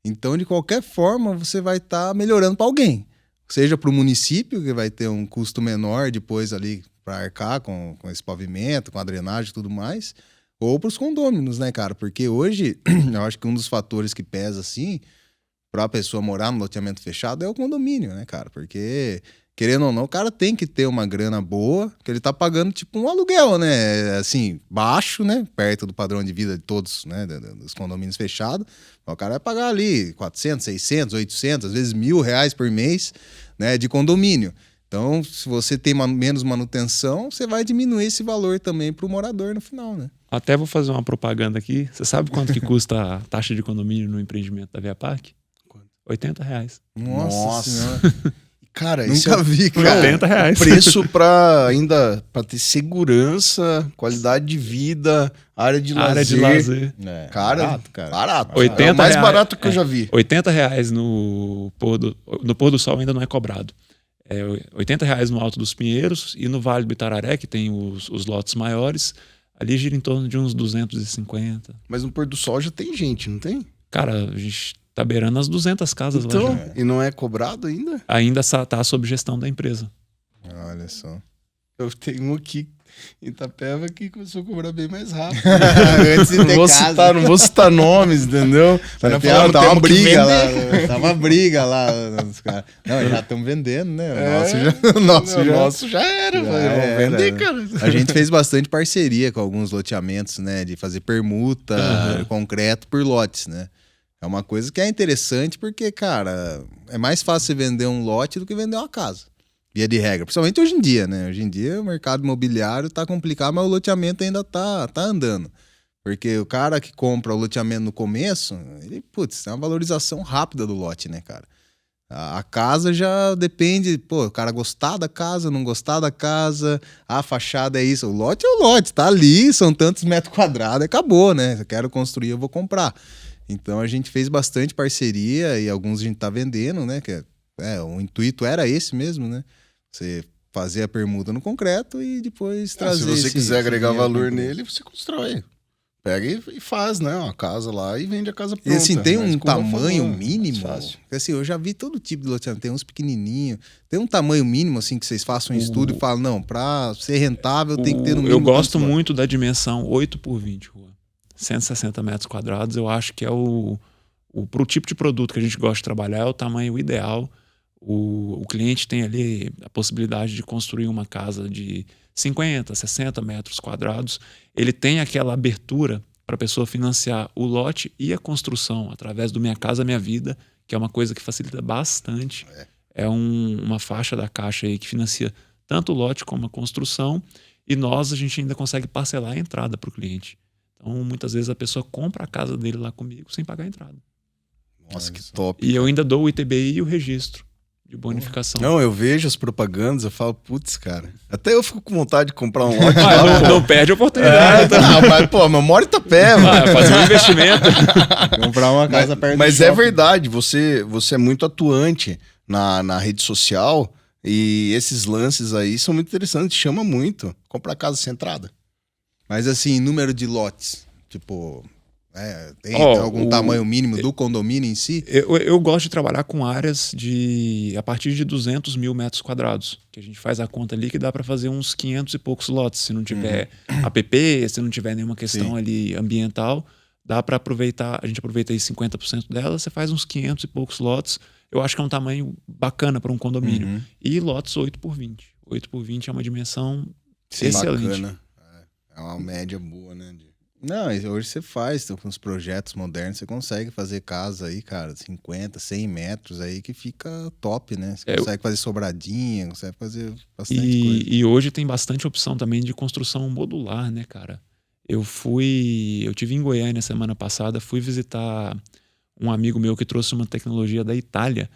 Então, de qualquer forma, você vai estar melhorando para alguém. Seja para o município, que vai ter um custo menor depois ali para arcar com esse pavimento, com a drenagem e tudo mais, ou para os condôminos, né, cara? Porque hoje, eu acho que um dos fatores que pesa, assim, para a pessoa morar no loteamento fechado é o condomínio, né, cara? Porque... querendo ou não, o cara tem que ter uma grana boa, que ele tá pagando tipo um aluguel, né? Assim, baixo, né? Perto do padrão de vida de todos, né? Dos condomínios fechados. O cara vai pagar ali 400, 600, 800, às vezes R$1.000 por mês, né? De condomínio. Então, se você tem menos manutenção, você vai diminuir esse valor também pro morador no final, né? Até vou fazer uma propaganda aqui. Você sabe quanto que custa a taxa de condomínio no empreendimento da Via Parque? R$80. Nossa Senhora. Cara, Nunca vi, Por cara. R$80. preço pra ter segurança, qualidade de vida, área de Área de lazer. lazer. É, Cara, barato, cara. barato. 80 é o mais reais. barato que eu já vi. R$80 no pôr do sol ainda não é cobrado. É R$80 no Alto dos Pinheiros e no Vale do Itararé, que tem os lotes maiores, ali gira em torno de uns 250. Mas no pôr do sol já tem gente, não tem? Cara, a gente tá beirando as 200 casas lá Então, já. e não é cobrado ainda? Ainda tá sob gestão da empresa. Olha só. Eu tenho um aqui em Itapeva que começou a cobrar bem mais rápido. Antes de ter casa. Não vou citar nomes, entendeu? Mas nós falamos, Tá uma temos que briga lá. vender. Tá uma briga lá. Os caras. Não, já estão vendendo, né? O O nosso nosso já era. Já Vamos era. vender, cara. A gente fez bastante parceria com alguns loteamentos, né? De fazer permuta, concreto por lotes, né? É uma coisa que é interessante porque, cara, é mais fácil você vender um lote do que vender uma casa. Via de regra. Principalmente hoje em dia, né? Hoje em dia o mercado imobiliário tá complicado, mas o loteamento ainda tá andando. Porque o cara que compra o loteamento no começo, ele, putz, tem uma valorização rápida do lote, né, cara? A casa já depende, pô, o cara gostar da casa, não gostar da casa, a fachada é isso. O lote é o lote, tá ali, são tantos metros quadrados, acabou, né? Eu quero construir, eu vou comprar. Então a gente fez bastante parceria e alguns a gente tá vendendo, né? Que o intuito era esse mesmo, né? Você fazer a permuta no concreto e depois trazer. Se você quiser agregar dinheiro valor pro- nele, você constrói. Pega e faz, né? Uma casa lá e vende a casa E pronta. assim, tem Mas um como eu tamanho falou, mínimo. mais fácil. Porque, assim, eu já vi todo tipo de loteamento. Tem uns pequenininhos. Tem um tamanho mínimo, assim, que vocês façam um estudo e falam, não, pra ser rentável tem que ter no mínimo. Eu gosto tantos lotes. muito da dimensão 8x20, rua. 160 metros quadrados. Eu acho que é pro tipo de produto que a gente gosta de trabalhar, é o tamanho ideal. O cliente tem ali a possibilidade de construir uma casa de 50, 60 metros quadrados. Ele tem aquela abertura para a pessoa financiar o lote e a construção através do Minha Casa Minha Vida, que é uma coisa que facilita bastante. É uma faixa da Caixa aí que financia tanto o lote como a construção, e a gente ainda consegue parcelar a entrada para o cliente. Então, muitas vezes a pessoa compra a casa dele lá comigo sem pagar a entrada. Nossa, que top. E eu ainda dou o ITBI e o registro de bonificação. Não, eu vejo as propagandas, eu falo, putz, cara. Até eu fico com vontade de comprar um lote. Ah, lá, pô. não perde a oportunidade. Não, mas, pô, meu moro em Itapeva. Fazer um investimento. Comprar uma casa perto Mas do é shopping. verdade, você é muito atuante na rede social e esses lances aí são muito interessantes, chama muito. Comprar casa sem entrada. Mas assim, número de lotes, tipo, tem Ó, algum tamanho mínimo do condomínio em si? Eu gosto de trabalhar com áreas a partir de 200 mil metros quadrados, que a gente faz a conta ali que dá para fazer uns 500 e poucos lotes. Se não tiver APP, se não tiver nenhuma questão ali ambiental, dá para aproveitar, a gente aproveita aí 50% dela, você faz uns 500 e poucos lotes. Eu acho que é um tamanho bacana para um condomínio. E lotes 8x20. 8x20 é uma dimensão excelente. Bacana. É uma média boa, né? Não, hoje você faz, com os projetos modernos, você consegue fazer casa aí, cara, 50, 100 metros aí, que fica top, né? Você consegue fazer sobradinha, consegue fazer bastante coisa. E hoje tem bastante opção também de construção modular, né, cara? Eu tive em Goiânia semana passada, fui visitar um amigo meu que trouxe uma tecnologia da Itália,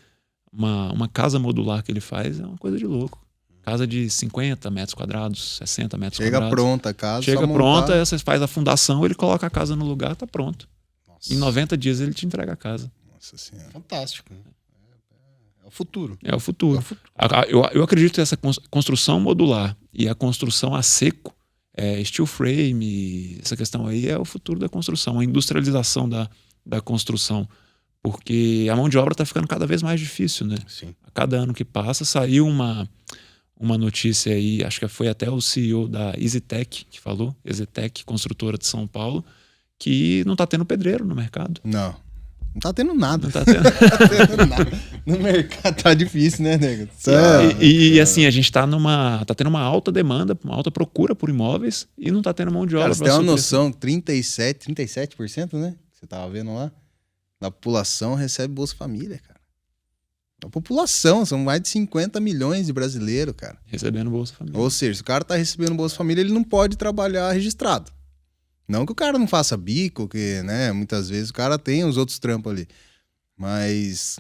uma casa modular que ele faz, é uma coisa de louco. Casa de 50 metros quadrados, 60 metros Chega quadrados. pronta a casa, Chega só montar. pronta, você faz a fundação, ele coloca a casa no lugar, tá pronto. Nossa, Em 90 dias ele te entrega a casa. Nossa senhora. fantástico. É o futuro. É o futuro. Eu acredito que essa construção modular e a construção a seco, steel frame, essa questão aí é o futuro da construção, a industrialização da construção. Porque a mão de obra está ficando cada vez mais difícil, né? Sim. A cada ano que passa, saiu uma notícia aí, acho que foi até o CEO da EasyTech que falou, EasyTech, construtora de São Paulo, que não está tendo pedreiro no mercado. Não tá tendo nada. Não tá tendo. Tá tendo nada. No mercado tá difícil, né, nego? E assim, a gente tá tendo uma alta demanda, uma alta procura por imóveis e não tá tendo mão de obra. Cara, você tem uma noção, 37%, né? Você tava vendo lá? Da população recebe Bolsa Família, cara. A população, são mais de 50 milhões de brasileiros, cara. Recebendo Bolsa Família. Ou seja, se o cara tá recebendo Bolsa Família, ele não pode trabalhar registrado. Não que o cara não faça bico, que, né, muitas vezes o cara tem os outros trampos ali. Mas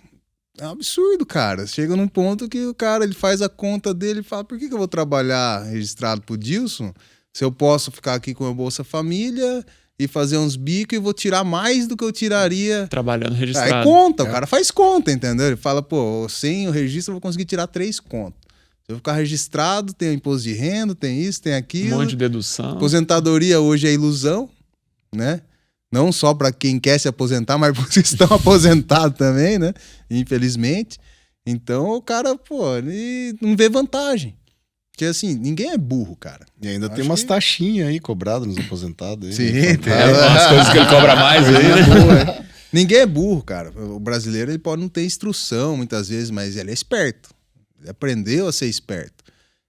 É um absurdo, cara. Chega num ponto que o cara ele faz a conta dele e fala: por que eu vou trabalhar registrado pro Dilson se eu posso ficar aqui com a Bolsa Família e fazer uns bicos e vou tirar mais do que eu tiraria Trabalhando Aí registrado. conta, o cara faz conta, entendeu? Ele fala, pô, sem o registro eu vou conseguir tirar 3 contas. Se eu ficar registrado, tem o imposto de renda, tem isso, tem aquilo. Um monte de dedução. Aposentadoria hoje é ilusão, né? Não só para quem quer se aposentar, mas para os que estão aposentados também, né? Infelizmente. Então o cara, pô, ele não vê vantagem. Porque assim, ninguém é burro, cara. E ainda tem Acho umas que- taxinhas aí cobradas nos aposentados. Aí, Sim, né? tem. Umas coisas que ele cobra mais aí, né? Boa, é. Ninguém é burro, cara. O brasileiro ele pode não ter instrução muitas vezes, mas ele é esperto. Ele aprendeu a ser esperto.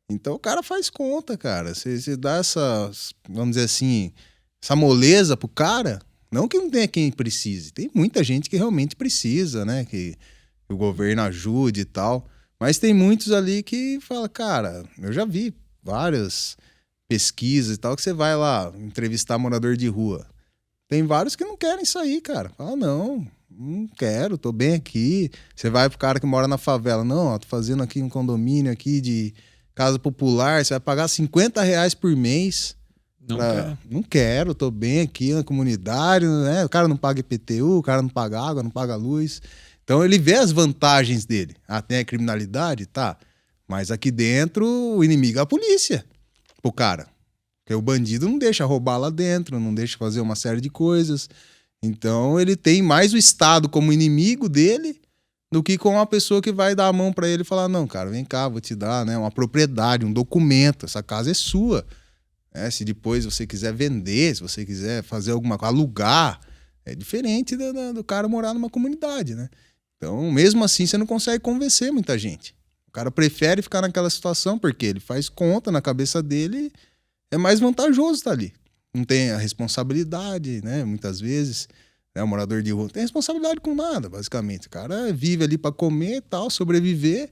Então o cara faz conta, cara. Você dá essa, vamos dizer assim, essa moleza pro cara. Não que não tenha quem precise. Tem muita gente que realmente precisa, né? Que o governo ajude e tal. Mas tem muitos ali que fala, cara, eu já vi várias pesquisas e tal, que você vai lá entrevistar morador de rua. Tem vários que não querem sair, cara. Fala, não quero, tô bem aqui. Você vai pro cara que mora na favela. Não, ó, tô fazendo aqui um condomínio aqui de casa popular, você vai pagar R$50 por mês. Não quer. Não quero, tô bem aqui na comunidade, né? O cara não paga IPTU, o cara não paga água, não paga luz. Então ele vê as vantagens dele. Ah, tem a criminalidade? Tá. Mas aqui dentro o inimigo é a polícia pro cara. Porque o bandido não deixa roubar lá dentro, não deixa fazer uma série de coisas. Então ele tem mais o Estado como inimigo dele do que com uma pessoa que vai dar a mão pra ele e falar, não, cara, vem cá, vou te dar, né, uma propriedade, um documento, essa casa é sua. Se depois você quiser vender, se você quiser fazer alguma coisa, alugar, é diferente do cara morar numa comunidade, né? Então, mesmo assim, você não consegue convencer muita gente. O cara prefere ficar naquela situação porque ele faz conta na cabeça dele, é mais vantajoso estar ali. Não tem a responsabilidade, né? Muitas vezes, né? O morador de rua não tem responsabilidade com nada, basicamente. O cara vive ali para comer e tal, sobreviver,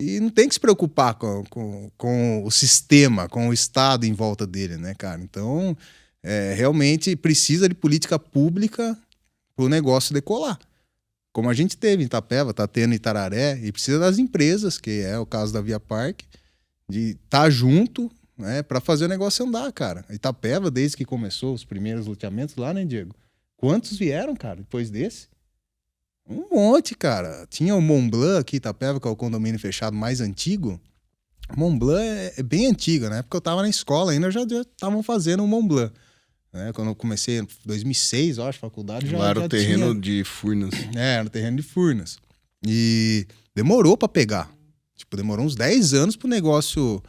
e não tem que se preocupar com o sistema, com o Estado em volta dele, né, cara? Então, realmente precisa de política pública para o negócio decolar. Como a gente teve em Itapeva, tá tendo em Itararé, e precisa das empresas, que é o caso da Via Parque, de estar junto, né, para fazer o negócio andar, cara. Itapeva, desde que começou os primeiros loteamentos lá, né, Diego? Quantos vieram, cara, depois desse? Um monte, cara. Tinha o Mont Blanc aqui, Itapeva, que é o condomínio fechado mais antigo. O Mont Blanc é bem antigo, né? Porque eu tava na escola ainda, já estavam fazendo o Mont Blanc. Né? Quando eu comecei em 2006, eu acho, faculdade, Lá era já o terreno tinha... de Furnas. Era o terreno de Furnas. E demorou pra pegar. Tipo, demorou uns 10 anos pro negócio...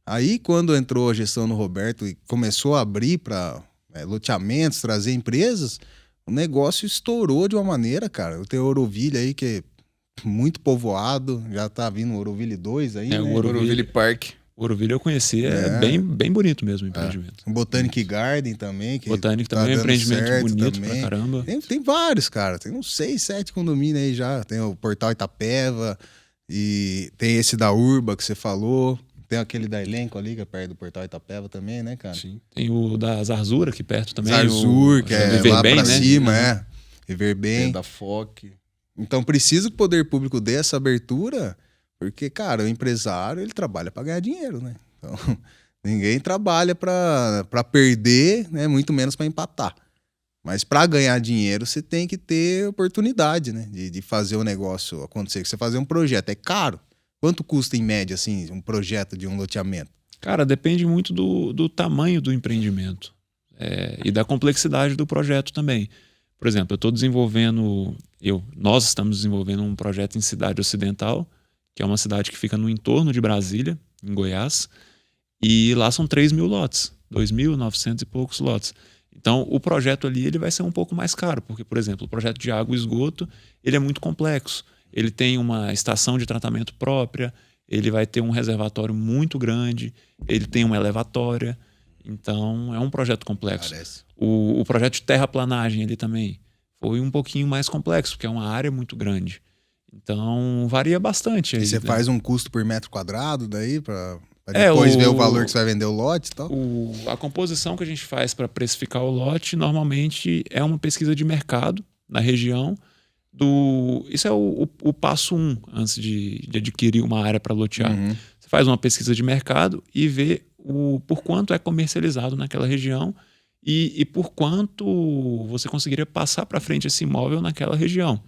Aí, quando entrou a gestão no Roberto e começou a abrir pra loteamentos, trazer empresas... O negócio estourou de uma maneira, cara. Eu tenho Ouroville aí, que é muito povoado. Já tá vindo o Ouroville 2 aí, né? O Ouroville Park. Ouroville eu conheci, é bem bonito mesmo o empreendimento. O Botanic Garden também. Que Botânico tá também é um dando empreendimento certo bonito também. pra caramba. Tem vários, cara. Tem uns 6, 7 condomínios aí já. Tem o Portal Itapeva. E tem esse da Urba que você falou. Tem aquele da Elenco ali, que é perto do Portal Itapeva também, né, cara? Sim. Tem o da Zarzur aqui perto também. Zarzur, que é Viver lá Bem, pra né? cima, Viver Tem Bem. da FOC. Então precisa que o poder público dê essa abertura, porque, cara, o empresário, ele trabalha para ganhar dinheiro, né? Então, ninguém trabalha para perder, né? Muito menos para empatar. Mas para ganhar dinheiro, você tem que ter oportunidade, né? De fazer o negócio acontecer. Você fazer um projeto é caro. Quanto custa, em média, assim, um projeto de um loteamento? Cara, depende muito do tamanho do empreendimento e da complexidade do projeto também. Por exemplo, nós estamos desenvolvendo um projeto em Cidade Ocidental, que é uma cidade que fica no entorno de Brasília, em Goiás, e lá são 3.000 lotes, 2.900 e poucos lotes. Então, o projeto ali ele vai ser um pouco mais caro, porque, por exemplo, o projeto de água e esgoto ele é muito complexo. Ele tem uma estação de tratamento própria, ele vai ter um reservatório muito grande, ele tem uma elevatória. Então, é um projeto complexo. Parece. O projeto de terraplanagem ele também foi um pouquinho mais complexo, porque é uma área muito grande. Então, varia bastante. E você né? faz um custo por metro quadrado daí, para depois ver o valor que você vai vender o lote e tal? A composição que a gente faz para precificar o lote, normalmente é uma pesquisa de mercado na região, Isso é o passo 1 antes de adquirir uma área para lotear. Uhum. Você faz uma pesquisa de mercado e vê por quanto é comercializado naquela região e por quanto você conseguiria passar para frente esse imóvel naquela região.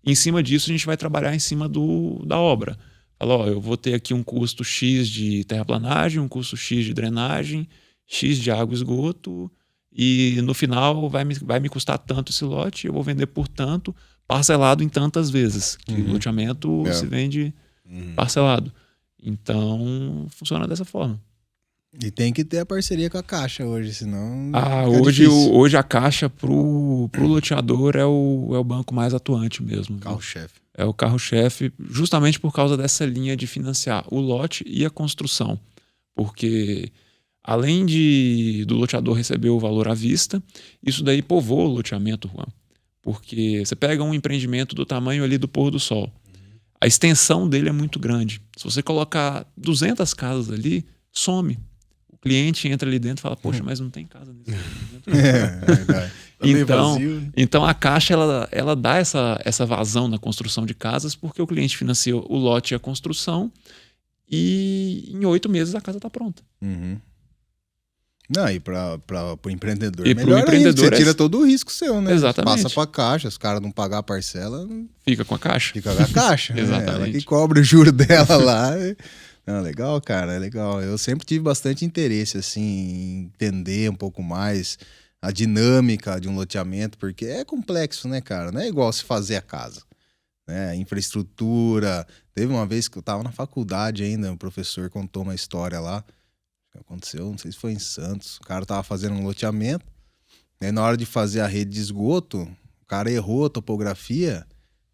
Em cima disso, a gente vai trabalhar em cima da obra. Fala, ó, eu vou ter aqui um custo X de terraplanagem, um custo X de drenagem, X de água e esgoto, e no final vai me custar tanto esse lote, eu vou vender por tanto, parcelado em tantas vezes. Que o loteamento se vende parcelado. Então, funciona dessa forma. E tem que ter a parceria com a Caixa hoje, senão. Hoje a Caixa pro loteador é o banco mais atuante mesmo. Carro-chefe. É o carro-chefe, justamente por causa dessa linha de financiar o lote e a construção. Porque além do loteador receber o valor à vista, isso daí povoa o loteamento, Juan. Porque você pega um empreendimento do tamanho ali do pôr do sol. A extensão dele é muito grande. Se você colocar 200 casas ali, some. O cliente entra ali dentro e fala, poxa, mas não tem casa nesse empreendimento. É verdade. Então a Caixa ela dá essa vazão na construção de casas porque o cliente financia o lote e a construção e em 8 meses a casa está pronta. Uhum. Não, e para o empreendedor E melhor pro empreendedor ainda, você tira todo o risco seu, né? Exatamente. Passa para a Caixa, os caras não pagar a parcela, Fica com a Caixa. fica com a Caixa. Exatamente. Ela que cobra o juro dela lá. Não, legal, cara, é legal. Eu sempre tive bastante interesse, assim, em entender um pouco mais a dinâmica de um loteamento, porque é complexo, né, cara? Não é igual se fazer a casa, né? Infraestrutura. Teve uma vez que eu tava na faculdade ainda, o professor contou uma história lá, que aconteceu, não sei se foi em Santos, o cara tava fazendo um loteamento, aí na hora de fazer a rede de esgoto, o cara errou a topografia,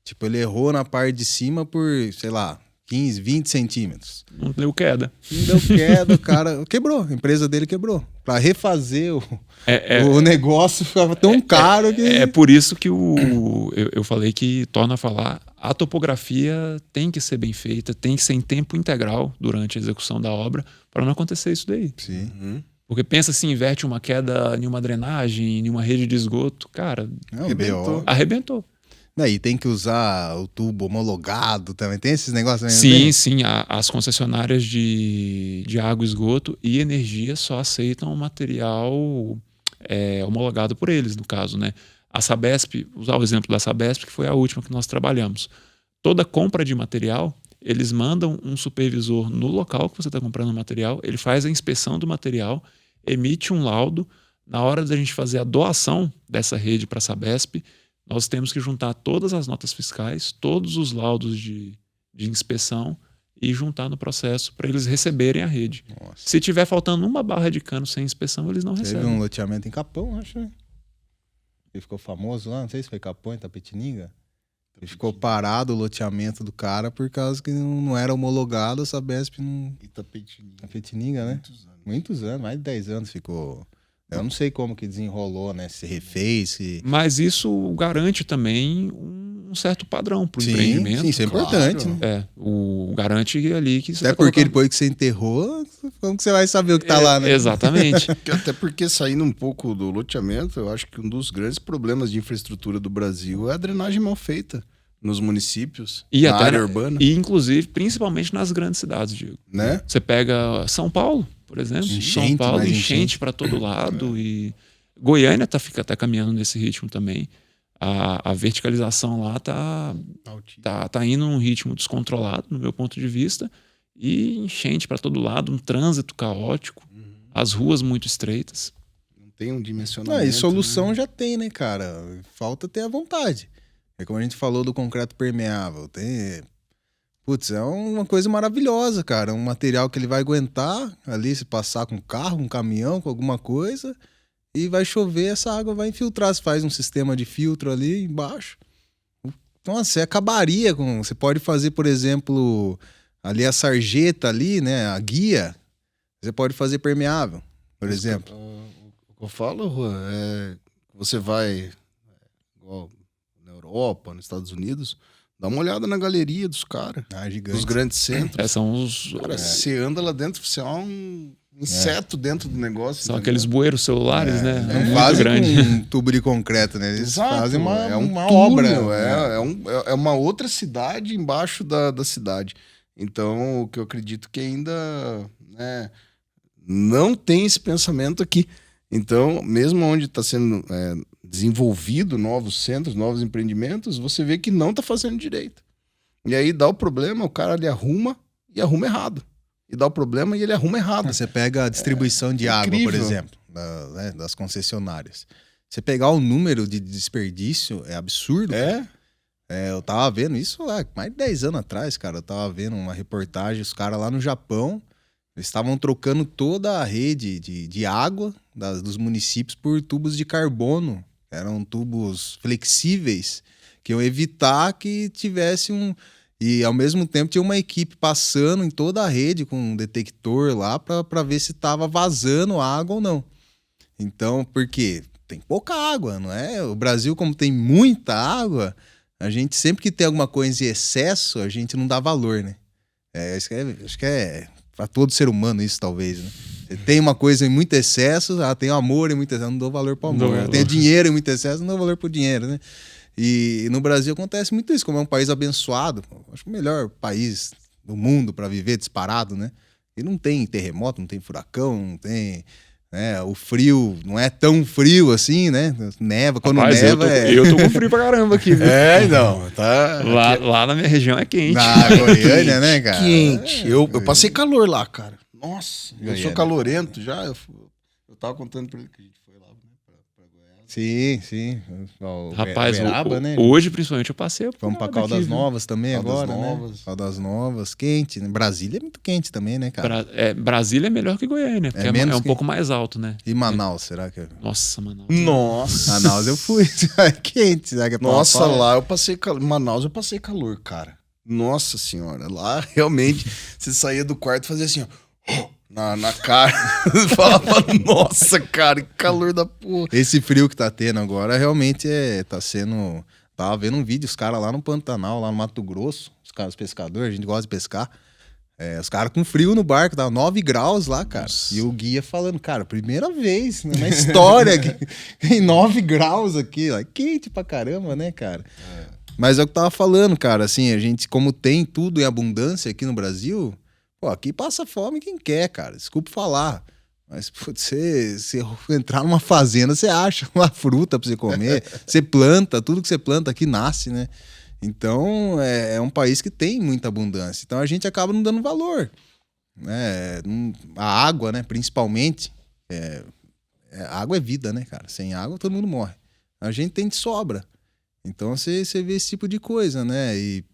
tipo, ele errou na parte de cima por, sei lá, 15, 20 centímetros. Não deu queda. Não deu queda, o cara quebrou, a empresa dele quebrou. Pra refazer o negócio ficava tão caro que... É por isso que eu falei que, torna a falar, a topografia tem que ser bem feita, tem que ser em tempo integral durante a execução da obra para não acontecer isso daí. Sim. Porque pensa se inverte uma queda em uma drenagem, em uma rede de esgoto, cara, Não, arrebentou. E tem que usar o tubo homologado também. Tem esses negócios também? Sim. As concessionárias de água, esgoto e energia só aceitam o material homologado por eles, no caso, né? A Sabesp, usar o exemplo da Sabesp, que foi a última que nós trabalhamos. Toda compra de material, eles mandam um supervisor no local que você está comprando o material, ele faz a inspeção do material, emite um laudo. Na hora da gente fazer a doação dessa rede para a Sabesp, nós temos que juntar todas as notas fiscais, todos os laudos de inspeção e juntar no processo para eles receberem a rede. Nossa. Se tiver faltando uma barra de cano sem inspeção, eles não Teve recebem. um loteamento em Capão, acho, né? Ele ficou famoso lá, não sei se foi Capão, em Tapetininga. Ele ficou parado o loteamento do cara por causa que não era homologado, a Sabesp não... Tapetininga, né? Muitos anos, mais de 10 anos ficou... Eu não sei como que desenrolou, né? Se refez, se... Mas isso garante também um certo padrão para o empreendimento. Sim, isso é importante, né? Garante ali que você até porque depois que você enterrou, como que você vai saber o que tá lá, né? Exatamente. Até porque, saindo um pouco do loteamento, eu acho que um dos grandes problemas de infraestrutura do Brasil é a drenagem mal feita nos municípios, na área urbana. E, inclusive, principalmente nas grandes cidades, Diego. Né? Você pega São Paulo, por exemplo. São Paulo, enchente para todo lado. E Goiânia fica até caminhando nesse ritmo também. A verticalização lá tá indo num ritmo descontrolado, no meu ponto de vista. E enchente para todo lado, um trânsito caótico, as ruas muito estreitas. Não tem um dimensionamento. E solução já tem, né, cara? Falta ter a vontade. É como a gente falou do concreto permeável. Putz, é uma coisa maravilhosa, cara. Um material que ele vai aguentar ali, se passar com um carro, um caminhão, com alguma coisa, e vai chover, essa água vai infiltrar. Você faz um sistema de filtro ali embaixo. Então, você acabaria com... Você pode fazer, por exemplo, ali a sarjeta ali, né? A guia. Você pode fazer permeável, por exemplo. O que eu falo, Juan, você vai... igual na Europa, nos Estados Unidos, dá uma olhada na galeria dos caras, gigante. dos grandes centros. São os... Cara, você anda lá dentro, você é um inseto dentro do negócio. São entendeu? aqueles bueiros celulares, né? Não Muito fazem grande. com um tubo de concreto, né? Eles Exato, fazem uma túnel, obra. É uma outra cidade embaixo da cidade. Então, o que eu acredito que ainda, né, não tem esse pensamento aqui. Então, mesmo onde está sendo desenvolvido novos centros, novos empreendimentos, você vê que não está fazendo direito. E aí dá o problema, o cara ele arruma e arruma errado. E dá o problema e ele arruma errado. Você pega a distribuição de água, por incrível. exemplo, das concessionárias. Você pegar o número de desperdício é absurdo. Eu tava vendo isso há mais de 10 anos atrás, cara. Eu tava vendo uma reportagem, os caras lá no Japão, eles estavam trocando toda a rede de água dos municípios por tubos de carbono. Eram tubos flexíveis que iam evitar que tivesse E ao mesmo tempo tinha uma equipe passando em toda a rede com um detector lá para ver se estava vazando água ou não. Então, por quê? Tem pouca água, não é? O Brasil, como tem muita água, a gente sempre que tem alguma coisa em excesso, a gente não dá valor, né? Acho que é para todo ser humano isso, talvez, né? Você tem uma coisa em muito excesso, tem amor em muito excesso, não dou valor para o amor. Eu tenho dinheiro em muito excesso, não dou valor para o dinheiro, né? E no Brasil acontece muito isso, como é um país abençoado, acho que o melhor país do mundo para viver disparado, né? E não tem terremoto, não tem furacão, não tem... o frio não é tão frio assim, né? Neva, quando Rapaz, neva eu tô com frio pra caramba aqui, viu? Não, tá... Lá na minha região é quente. Na Goiânia, né, cara? Quente. Eu passei calor lá, cara. Nossa, eu Goiânia. sou calorento já. Eu tava contando pra ele que a gente foi lá, né, pra Goiás. Sim. Rapaz, Uberaba, né? hoje principalmente eu passei. Vamos pra Caldas Novas também Caldas agora, Novas. né? Caldas Novas, quente, né? Brasília é muito quente também, né, cara? Brasília é melhor que Goiânia, porque é um pouco mais alto, né? E Manaus, será que é? Nossa, Manaus. Nossa. Manaus eu fui, é quente, será que é Nossa, pau a pau? lá eu passei calor. Manaus eu passei calor, cara. Nossa senhora. Lá realmente você saía do quarto e fazia assim, ó. Na cara. Falava, nossa, cara, que calor da porra. Esse frio que tá tendo agora realmente tá sendo... Tava vendo um vídeo, os caras lá no Pantanal, lá no Mato Grosso, os pescadores, a gente gosta de pescar. Os caras com frio no barco, dá 9 graus lá, cara. Nossa. E o guia falando, cara, primeira vez na história que tem 9 graus aqui, ó, quente pra caramba, né, cara? Mas é o que eu tava falando, cara, assim, a gente, como tem tudo em abundância aqui no Brasil, pô, aqui passa fome quem quer, cara, desculpa falar. Mas, putz, você entrar numa fazenda, você acha uma fruta pra você comer, você planta, tudo que você planta aqui nasce, né? Então, é um país que tem muita abundância. Então, a gente acaba não dando valor. Né? A água, né, principalmente, a água é vida, né, cara? Sem água, todo mundo morre. A gente tem de sobra. Então, você vê esse tipo de coisa, né? E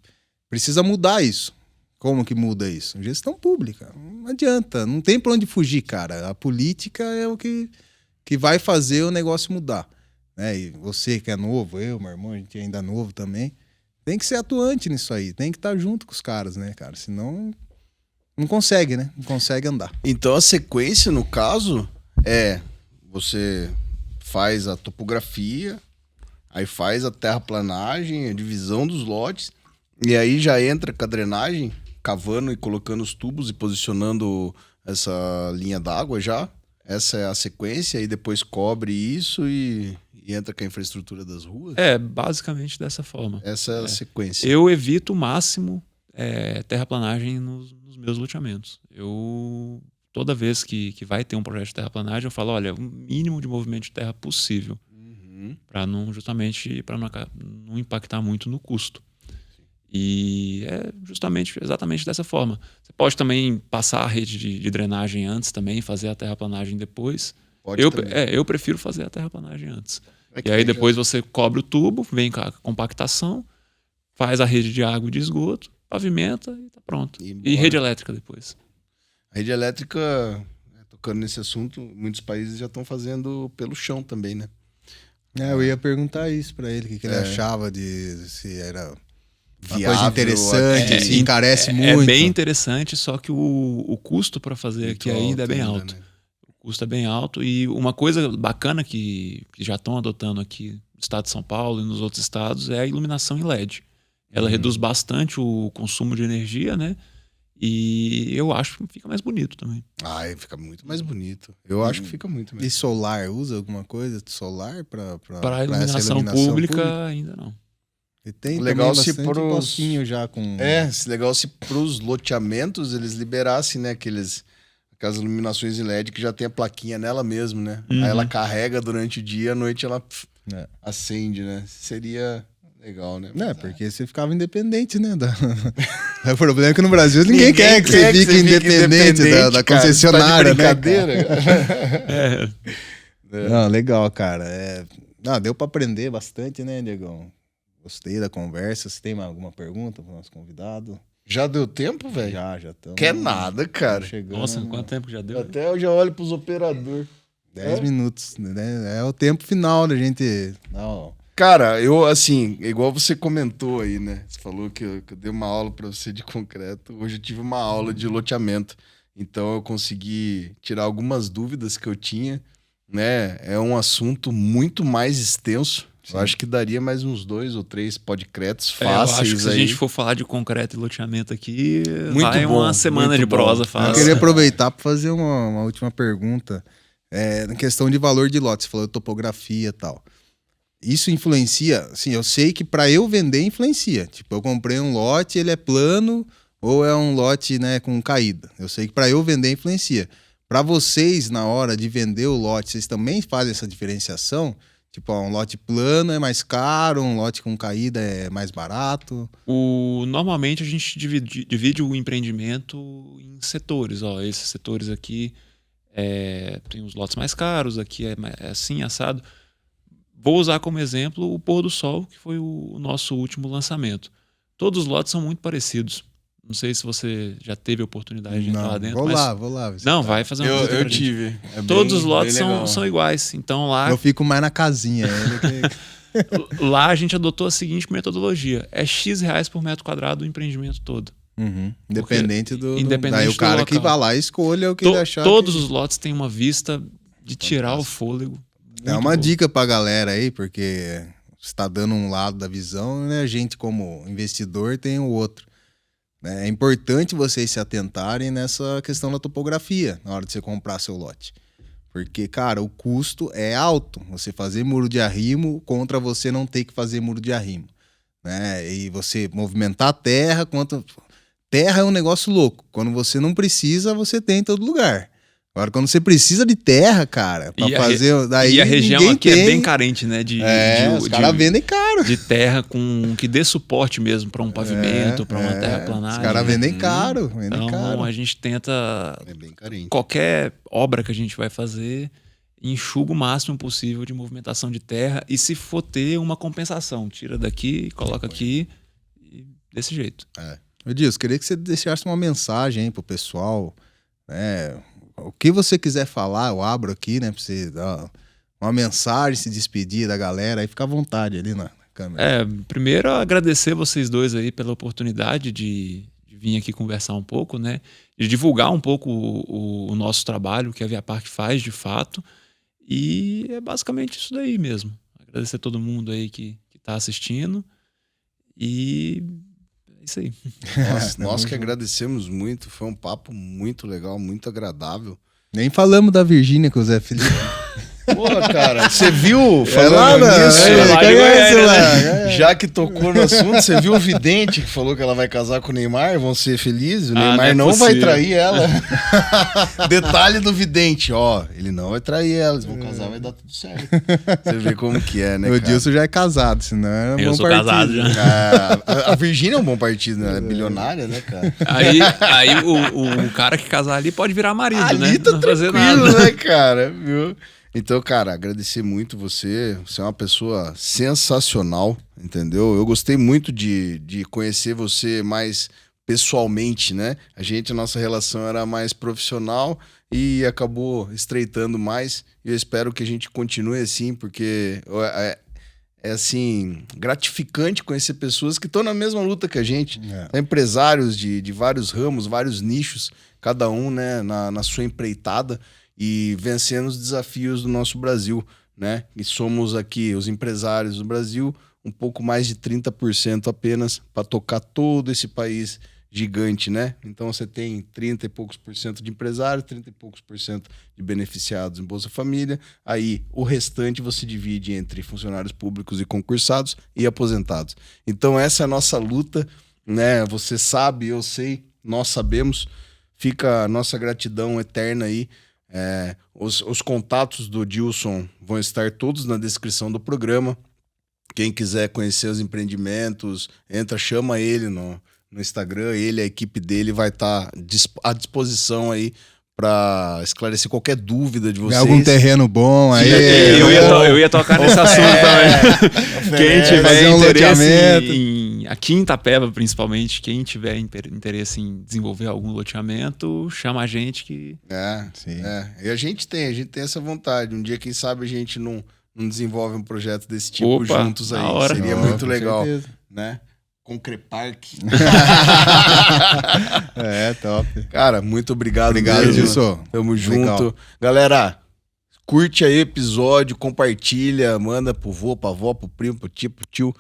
precisa mudar isso. Como que muda isso? Gestão pública. Não adianta. Não tem pra onde fugir, cara. A política é o que vai fazer o negócio mudar. Né? E você que é novo, meu irmão, a gente ainda é novo também, tem que ser atuante nisso aí. Tem que estar junto com os caras, né, cara? Senão não consegue, né? Não consegue andar. Então a sequência, no caso, você faz a topografia, aí faz a terraplanagem, a divisão dos lotes, e aí já entra com a drenagem, cavando e colocando os tubos e posicionando essa linha d'água já. Essa é a sequência, e depois cobre isso e entra com a infraestrutura das ruas? Basicamente dessa forma. Essa é a sequência. Eu evito o máximo terraplanagem nos meus loteamentos. Toda vez que vai ter um projeto de terraplanagem, eu falo, olha, o mínimo de movimento de terra possível, para não impactar muito no custo. E exatamente dessa forma. Você pode também passar a rede de drenagem antes também, fazer a terraplanagem depois. Eu prefiro fazer a terraplanagem antes. E aí depois você cobre o tubo, vem com a compactação, faz a rede de água e de esgoto, pavimenta e tá pronto. E rede elétrica depois. A rede elétrica, tocando nesse assunto, muitos países já estão fazendo pelo chão também, né? Eu ia perguntar isso pra ele, o que ele achava se era... Uma viável, coisa interessante, se encarece muito. É bem interessante, só que o custo para fazer muito aqui ainda é bem alto. Né? O custo é bem alto. E uma coisa bacana que já estão adotando aqui no estado de São Paulo e nos outros estados é a iluminação em LED. Ela reduz bastante o consumo de energia, né? E eu acho que fica mais bonito também. Ai, fica muito mais bonito. Eu acho que fica muito E mesmo. solar, usa alguma coisa de solar Para pra iluminação, essa iluminação pública, ainda não. E tem Legal também se bastante pros- postinho já com... Legal se pros loteamentos eles liberassem, né, aquelas iluminações em LED que já tem a plaquinha nela mesmo, né? Uhum. Aí ela carrega durante o dia, à noite ela É. acende, né? Seria legal, né? É, porque você ficava independente, né? O problema é que no Brasil ninguém quer que você fique independente da cara. concessionária, Tá de né? brincadeira, cara. Não, legal, cara. Deu pra aprender bastante, né, Diegão? Gostei da conversa. Você tem mais alguma pergunta pro nosso convidado? Já deu tempo, velho? Já estamos. Quer nada, cara. Chegando. Nossa, quanto tempo que já deu? Até eu já olho pros operadores. 10 minutos, né? É o tempo final da gente... Não, Cara, eu, assim, igual você comentou aí, né? Você falou que eu dei uma aula pra você de concreto. Hoje eu tive uma aula de loteamento. Então eu consegui tirar algumas dúvidas que eu tinha, né? É um assunto muito mais extenso. Sim. Eu acho que daria mais uns 2 ou 3 podcasts Eu acho fáceis que se a aí. gente for falar de concreto e loteamento aqui, Muito vai bom, uma semana muito de bom. prosa eu fácil. queria aproveitar para fazer uma última pergunta. Na questão de valor de lote, você falou de topografia e tal. Isso influencia? Assim, eu sei que para eu vender influencia. Tipo, eu comprei um lote, ele é plano ou é um lote, né, com caída. Eu sei que para eu vender influencia. Para vocês, na hora de vender o lote, vocês também fazem essa diferenciação? Tipo, um lote plano é mais caro, um lote com caída é mais barato? Normalmente a gente divide o empreendimento em setores. Ó, esses setores aqui tem os lotes mais caros, aqui é assim, assado. Vou usar como exemplo o Pôr do Sol, que foi o nosso último lançamento. Todos os lotes são muito parecidos. Não sei se você já teve a oportunidade de entrar lá dentro. Vou mas... lá. Não, vai fazer uma visita Eu pra gente. tive. É Todos os bem lotes legal. são iguais. Então lá, Eu fico mais na casinha. lá a gente adotou a seguinte metodologia. É X reais por metro quadrado o empreendimento todo. Uhum. Independente do... independente Daí o do cara que local. vai lá e escolha o que ele achar. Todos os lotes têm uma vista de tirar o fôlego. É muito uma boa. dica pra galera aí, porque você tá dando um lado da visão, né? A gente, como investidor, tem o outro. É importante vocês se atentarem nessa questão da topografia na hora de você comprar seu lote. Porque, cara, o custo é alto. Você fazer muro de arrimo contra você não ter que fazer muro de arrimo. Né? E você movimentar a terra, terra é um negócio louco. Quando você não precisa, você tem em todo lugar. Agora, quando você precisa de terra, cara, pra fazer... Daí e a região ninguém aqui tem. é bem carente, né? Os caras vendem caro. de terra que dê suporte mesmo para um pavimento, para uma terraplanagem. Os caras vendem caro, Então a gente tenta, É bem carente. qualquer obra que a gente vai fazer, enxuga o máximo possível de movimentação de terra e se for ter uma compensação, tira daqui, coloca aqui, e desse jeito. Ô Dias, queria que você deixasse uma mensagem aí pro pessoal, né? O que você quiser falar, eu abro aqui, né? Pra você dar uma mensagem, se despedir da galera, aí fica à vontade ali na câmera. Primeiro agradecer vocês dois aí pela oportunidade de vir aqui conversar um pouco, né? De divulgar um pouco o nosso trabalho, que a Via Parque faz de fato. E é basicamente isso daí mesmo. Agradecer a todo mundo aí que tá assistindo. E é isso aí. Nós que agradecemos muito. Foi um papo muito legal, muito agradável. Nem falamos da Virgínia com o Zé Felipe. Porra, cara, você viu? Falando nisso, já que tocou no assunto, você viu o vidente que falou que ela vai casar com o Neymar, vão ser felizes? O Neymar não vai trair ela. Detalhe do vidente, ó, ele não vai trair ela, eles vão casar, vai dar tudo certo. Você vê como que é, né, O cara? Dilson já é casado, senão é um Eu bom sou partido. casado já. A Virgínia é um bom partido, né? Ela é bilionária, né, cara? Aí o cara que casar ali pode virar marido, né? Ali tá Não fazer tranquilo, nada. né, cara? Viu? Então, cara, agradecer muito você. Você é uma pessoa sensacional, entendeu? Eu gostei muito de conhecer você mais pessoalmente, né? A nossa relação era mais profissional e acabou estreitando mais. E eu espero que a gente continue assim, porque é assim, gratificante conhecer pessoas que estão na mesma luta que a gente. Empresários de vários ramos, vários nichos, cada um, né, na sua empreitada e vencendo os desafios do nosso Brasil, né? E somos aqui os empresários do Brasil, um pouco mais de 30% apenas para tocar todo esse país gigante, né? Então você tem 30 e poucos por cento de empresários, 30 e poucos por cento de beneficiados em Bolsa Família. Aí o restante você divide entre funcionários públicos e concursados e aposentados. Então essa é a nossa luta, né? Você sabe, eu sei, nós sabemos. Fica a nossa gratidão eterna aí. Os contatos do Dilson vão estar todos na descrição do programa. Quem quiser conhecer os empreendimentos, chama ele no Instagram. Ele, a equipe dele vai estar à disposição aí para esclarecer qualquer dúvida de vocês. Algum terreno bom aí. Eu ia tocar nesse assunto também. Quem tiver interesse aqui em Itapeva, principalmente, quem tiver interesse em desenvolver algum loteamento, chama a gente que... E a gente tem essa vontade. Um dia, quem sabe, a gente não desenvolve um projeto desse tipo juntos aí. Seria muito legal, né? Concrepark. Top. Cara, muito obrigado. Obrigado, Dilson. Tamo junto. Legal. Galera, curte aí o episódio, compartilha, manda pro vô, pra avó, pro primo, pro tio, pro tio.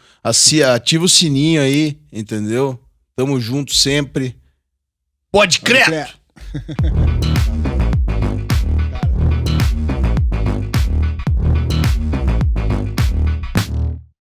Ativa o sininho aí, entendeu? Tamo junto sempre. Pode crer!